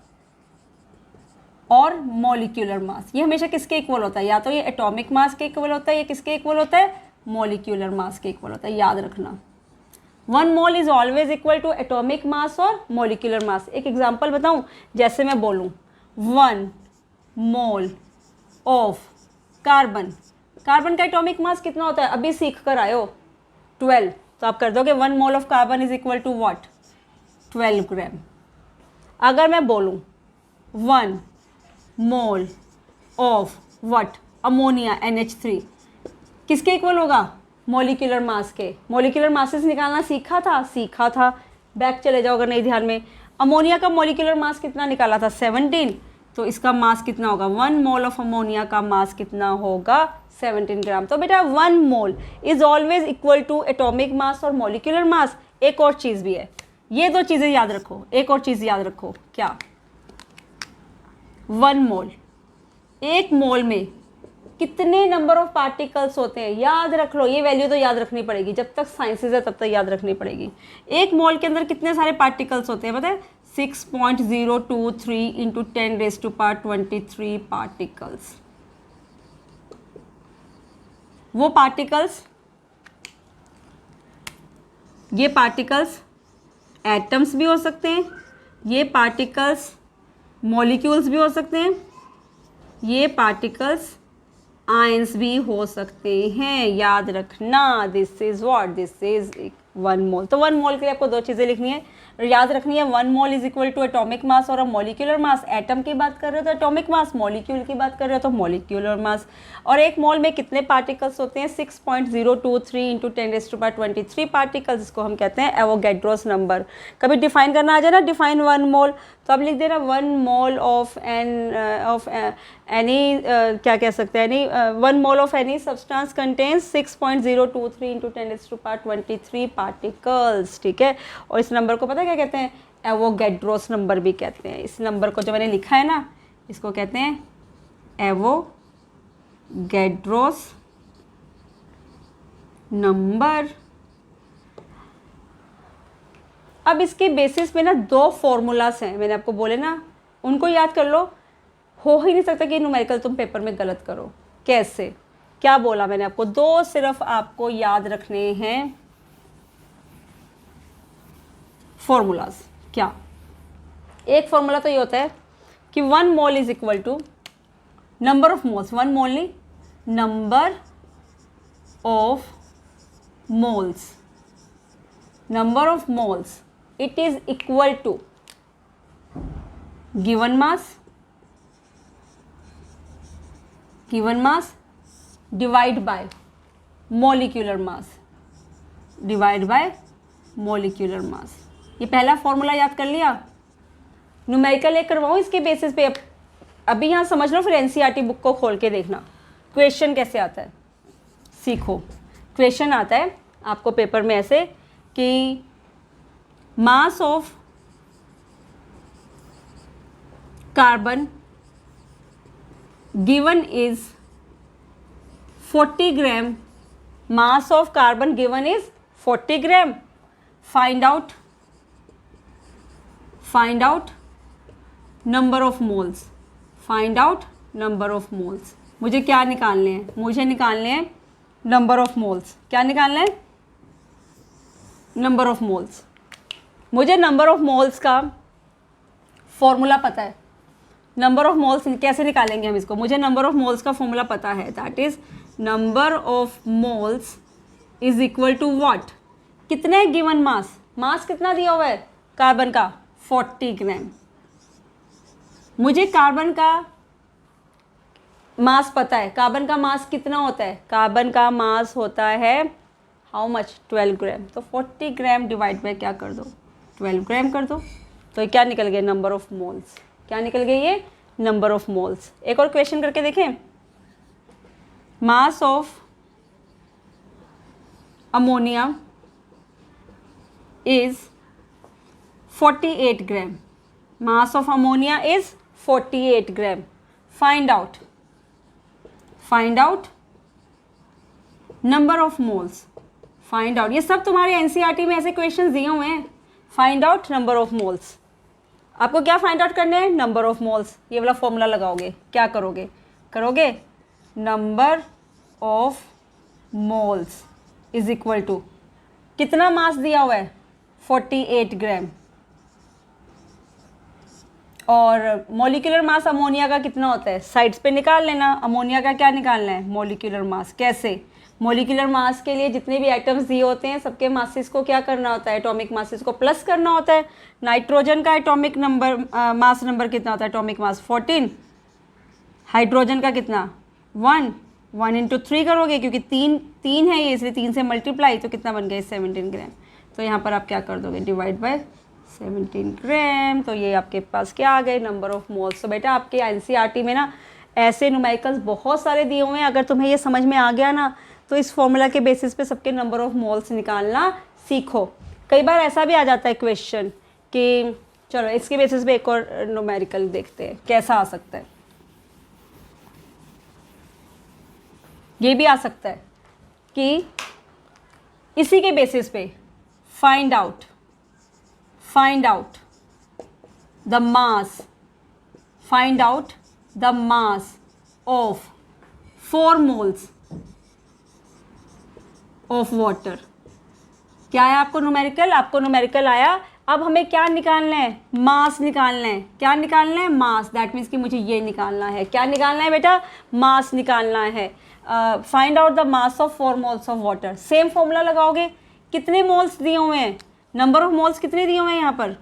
और मॉलिक्यूलर मास। ये हमेशा किसके इक्वल होता है, या तो ये एटॉमिक मास के इक्वल होता है, या किसके इक्वल होता है, मॉलिक्यूलर मास के इक्वल होता है, याद रखना। 1 mole is always equal to atomic mass और मॉलिक्यूलर मास। एक एग्जांपल बताऊं, जैसे मैं बोलूं 1 मोल ऑफ कार्बन, कार्बन का एटॉमिक मास कितना होता है, अभी सीख कर आए हो 12, तो आप कर दोगे 1 mole of carbon is equal to what, 12 gram. अगर मैं बोलूं 1 mole of what, ammonia NH3, किसके इक्वल होगा, मॉलिक्यूलर मास के। मॉलिक्यूलर मासेस निकालना सीखा था, बैक चले जाओ अगर नहीं ध्यान में। अमोनिया का मॉलिक्यूलर मास कितना निकाला था, 17, तो इसका मास कितना होगा, 1 मोल ऑफ अमोनिया का मास कितना होगा, 17 ग्राम। तो बेटा 1 mole is always equal to atomic mass और मॉलिक्यूलर मास। एक और चीज़ भी है, ये 2 चीज़ें याद रखो, एक और चीज़ याद रखो, क्या, 1 मोल, 1 मोल में कितने नंबर ऑफ पार्टिकल्स होते हैं, याद रख लो, ये वैल्यू तो याद रखनी पड़ेगी, जब तक साइंसेज है तब तक याद रखनी पड़ेगी। 1 मोल के अंदर कितने सारे पार्टिकल्स होते हैं पता है, 6.023 इंटू 10⁻23 पार्टिकल्स। वो पार्टिकल्स, ये पार्टिकल्स एटम्स भी हो सकते हैं, ये पार्टिकल्स मॉलिक्यूल्स भी हो सकते हैं, ये पार्टिकल्स आयंस भी हो सकते हैं, याद रखना। This is what, this is 1 मोल। तो 1 मोल के लिए आपको 2 चीज़ें लिखनी है, याद रखनी है। 1 mole is equal to atomic mass और मॉलिक्यूलर मास। एटम की बात कर रहे हो तो एटॉमिक मास, मॉलिक्यूल की बात कर रहे हो तो मॉलिक्यूलर मास। और 1 मोल में कितने पार्टिकल्स होते हैं, 6.023 इंटू 10⁻23 पार्टिकल्स, इसको हम कहते हैं एवोगैड्रोस नंबर। कभी डिफाइन करना आ जाए ना, डिफाइन 1 मोल, तो अब लिख देना 1 मोल ऑफ एनी, क्या कह सकते हैं, any 1 mole of any substance contains 6.023 into 10⁻23 particles, ठीक है। और इस नंबर को पता है क्या कहते हैं, एवोगैड्रोस नंबर भी कहते हैं। इस नंबर को जो मैंने लिखा है ना, इसको कहते हैं एवोगैड्रोस नंबर। अब इसके बेसिस पे ना 2 फॉर्मूलास हैं, मैंने आपको बोले ना, उनको याद कर लो। हो ही नहीं सकता कि न्यूमेरिकल तुम पेपर में गलत करो। कैसे, क्या बोला मैंने आपको, 2 सिर्फ आपको याद रखने हैं फॉर्मूलाज। क्या, एक फॉर्मूला तो ये होता है कि 1 mole is equal to number of moles, 1 mole नहीं, number of moles, number of moles, it is equal to given mass divide by molecular mass, divide by molecular mass. ये पहला फॉर्मूला याद कर लिया। न्यूमेरिकल एक करवाऊँ इसके बेसिस पे, अभी यहाँ समझ लो, फिर एनसीईआरटी बुक को खोल के देखना क्वेश्चन कैसे आता है, सीखो। क्वेश्चन आता है आपको पेपर में ऐसे कि मास of carbon given is 40 gram, mass of carbon given is 40 gram, find out number of moles, find out number of moles. मुझे क्या निकालने हैं, मुझे निकालने हैं नंबर ऑफ मोल्स। क्या निकालना है, नंबर ऑफ मोल्स। मुझे नंबर ऑफ मोल्स का फॉर्मूला पता है। नंबर ऑफ मोल्स कैसे निकालेंगे हम इसको, मुझे नंबर ऑफ मोल्स का फॉर्मूला पता है, that is number of moles is equal to what, कितने गिवन मास, मास कितना दिया हुआ है कार्बन का, 40 ग्राम। मुझे कार्बन का मास पता है, कार्बन का मास कितना होता है, कार्बन का मास होता है हाउ मच, 12 ग्राम। तो 40 ग्राम डिवाइड बाय क्या कर दो, 12 ग्राम कर दो। तो ये क्या निकल गया, नंबर ऑफ मोल्स। क्या निकल गई ये, नंबर ऑफ मोल्स। एक और क्वेश्चन करके देखें, mass of ammonia is 48 gram, mass of ammonia is 48 gram. Find out number of moles, find out. ये सब तुम्हारे एनसीईआरटी में ऐसे क्वेश्चंस दिए हुए हैं। Find out number of moles. आपको क्या फाइंड आउट करने हैं, नंबर ऑफ मोल्स। ये वाला फॉर्मूला लगाओगे, क्या करोगे number of moles is equal to कितना मास दिया हुआ है? 48 ग्राम। और मॉलिक्यूलर मास अमोनिया का कितना होता है? साइड्स पे निकाल लेना। अमोनिया का क्या निकालना है? Molecular mass. कैसे? मॉलिक्यूलर मास के लिए जितने भी एटम्स दिए होते हैं सबके मासेस को क्या करना होता है? एटॉमिक मासेस को प्लस करना होता है। नाइट्रोजन का एटॉमिक नंबर मास नंबर कितना होता है? Atomic mass 14। हाइड्रोजन का कितना? 1। 1 इंटू 3 करोगे क्योंकि तीन है ये, इसलिए 3 से मल्टीप्लाई, तो कितना बन गया? 17 ग्राम। तो यहाँ पर आप क्या कर दोगे? डिवाइड बाय 17 ग्राम। तो ये आपके पास क्या आ गए? Number of moles. तो बेटा आपके एनसीईआरटी में ना ऐसे न्यूमेरिकल्स बहुत सारे दिए हुए हैं। अगर तुम्हें ये समझ में आ गया ना तो इस फॉर्मूला के बेसिस पे सबके नंबर ऑफ मोल्स निकालना सीखो। कई बार ऐसा भी आ जाता है क्वेश्चन कि चलो इसके बेसिस पे एक और न्यूमेरिकल देखते हैं कैसा आ सकता है। ये भी आ सकता है कि इसी के बेसिस पे find out the mass of 4 moles of water. क्या है आपको न्यूमेरिकल? आपको न्यूमेरिकल आया। अब हमें क्या निकालना है? मास निकालना है। क्या निकालना है? मास। दैट मीन्स कि मुझे ये निकालना है। क्या निकालना है बेटा? मास निकालना है। Find out the mass of 4 moles of water. Same formula लगाओगे। कितने मोल्स दिए हुए हैं? नंबर ऑफ मोल्स कितने दिए हुए हैं यहाँ पर?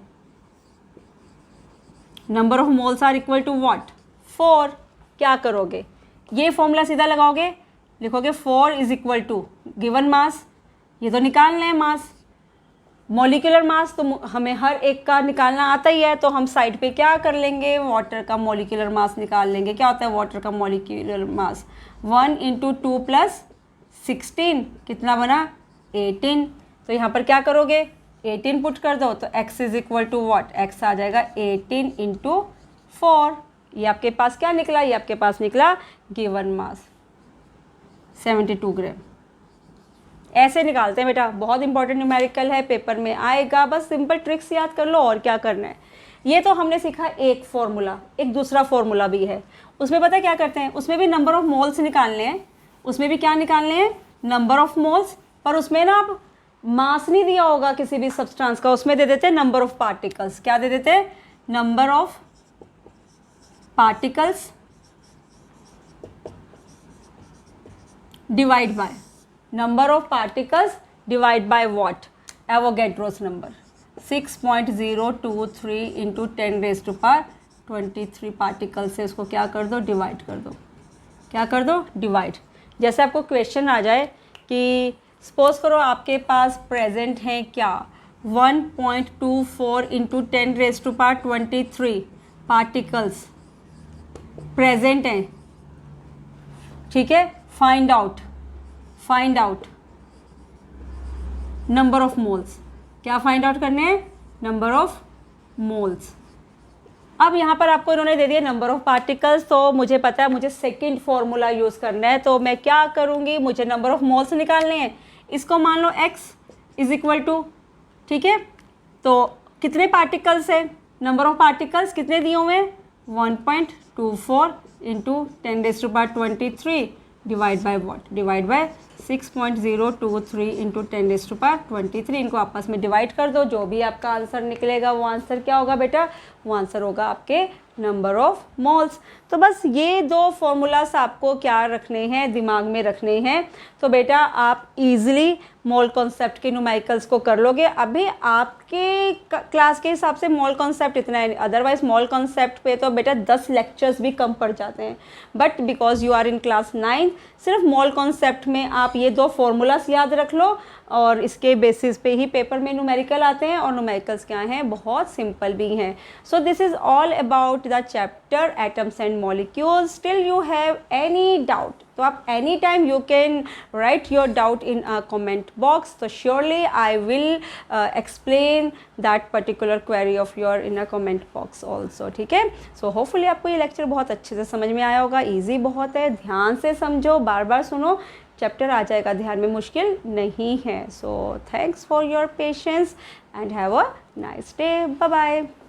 Number of moles are equal to what? 4। क्या करोगे? ये फॉर्मूला सीधा लगाओगे, लिखोगे 4 is equal to given mass. ये तो निकालना है मास। मॉलिक्यूलर मास तो हमें हर एक का निकालना आता ही है, तो हम साइड पे क्या कर लेंगे? वाटर का मॉलिक्यूलर मास निकाल लेंगे। क्या होता है वाटर का मॉलिक्यूलर मास? 1 इंटू 2 प्लस 16 कितना बना? 18। तो यहाँ पर क्या करोगे? 18 पुट कर दो तो x is equal to what? x आ जाएगा 18 इंटू 4। ये आपके पास क्या निकला? ये आपके पास निकला गिवन मास 72 ग्राम। ऐसे निकालते हैं बेटा। बहुत इंपॉर्टेंट न्यूमेरिकल है, पेपर में आएगा। बस सिंपल ट्रिक्स याद कर लो और क्या करना है। ये तो हमने सीखा एक फॉर्मूला। एक दूसरा फॉर्मूला भी है, उसमें पता क्या करते हैं? उसमें भी नंबर ऑफ मोल्स निकालने हैं। उसमें भी क्या निकालने हैं? Number of moles. पर उसमें ना आप मास नहीं दिया होगा किसी भी सब्सटेंस का, उसमें दे देते हैं नंबर ऑफ पार्टिकल्स। क्या दे देते हैं? Number of particles divide by number of particles divide by what? Avogadro's number 6.023 into 10⁻23 particle से उसको क्या कर दो? डिवाइड कर दो। क्या कर दो? डिवाइड। जैसे आपको क्वेश्चन आ जाए कि सपोज करो आपके पास प्रेजेंट है क्या 1.24 इंटू 10⁻23 पार्टिकल्स प्रेजेंट हैं, ठीक है? Find out number of moles. क्या फाइंड आउट करने हैं? Number of moles. अब यहाँ पर आपको इन्होंने दे दिया नंबर ऑफ पार्टिकल्स, तो मुझे पता है मुझे सेकंड फॉर्मूला यूज़ करना है। तो मैं क्या करूँगी? मुझे नंबर ऑफ मोल्स निकालने हैं। इसको मान लो x इज इक्वल टू, ठीक है, तो कितने पार्टिकल्स है? नंबर ऑफ पार्टिकल्स कितने दिए हुए हैं? 1.24 into 10⁻23 divide by what? Divide by 6.023 into 10⁻23। इनको आपस में डिवाइड कर दो, जो भी आपका आंसर निकलेगा वो आंसर क्या होगा बेटा? वो आंसर होगा आपके नंबर ऑफ मोल्स। तो बस ये दो फॉर्मूलास आपको क्या रखने हैं? दिमाग में रखने हैं। तो बेटा आप इजीली मोल कॉन्सेप्ट के न्यूमेरिकल्स को कर लोगे। अभी आपके क्लास के हिसाब से मोल कॉन्सेप्ट इतना है, अदरवाइज मोल कॉन्सेप्ट पे तो बेटा 10 लेक्चर्स भी कम पड़ जाते हैं। But because you are in class 9, सिर्फ मोल कॉन्सेप्ट में आप ये दो फॉर्मूलास याद रख लो और इसके बेसिस पे ही पेपर में न्यूमेरिकल आते हैं। और न्यूमेरिकल्स क्या हैं? बहुत सिंपल भी हैं। So this is all about the chapter atoms and molecules. Still you have any doubt तो आप any time you can write your doubt in a comment box. तो surely I will explain that particular query of your in a comment box also, ठीक है। So hopefully आपको ये lecture बहुत अच्छे से समझ में आया होगा। ईजी बहुत है, ध्यान से समझो, बार बार सुनो, चैप्टर आ जाएगा ध्यान में, मुश्किल नहीं है। So thanks for your patience and have a nice day. Bye bye.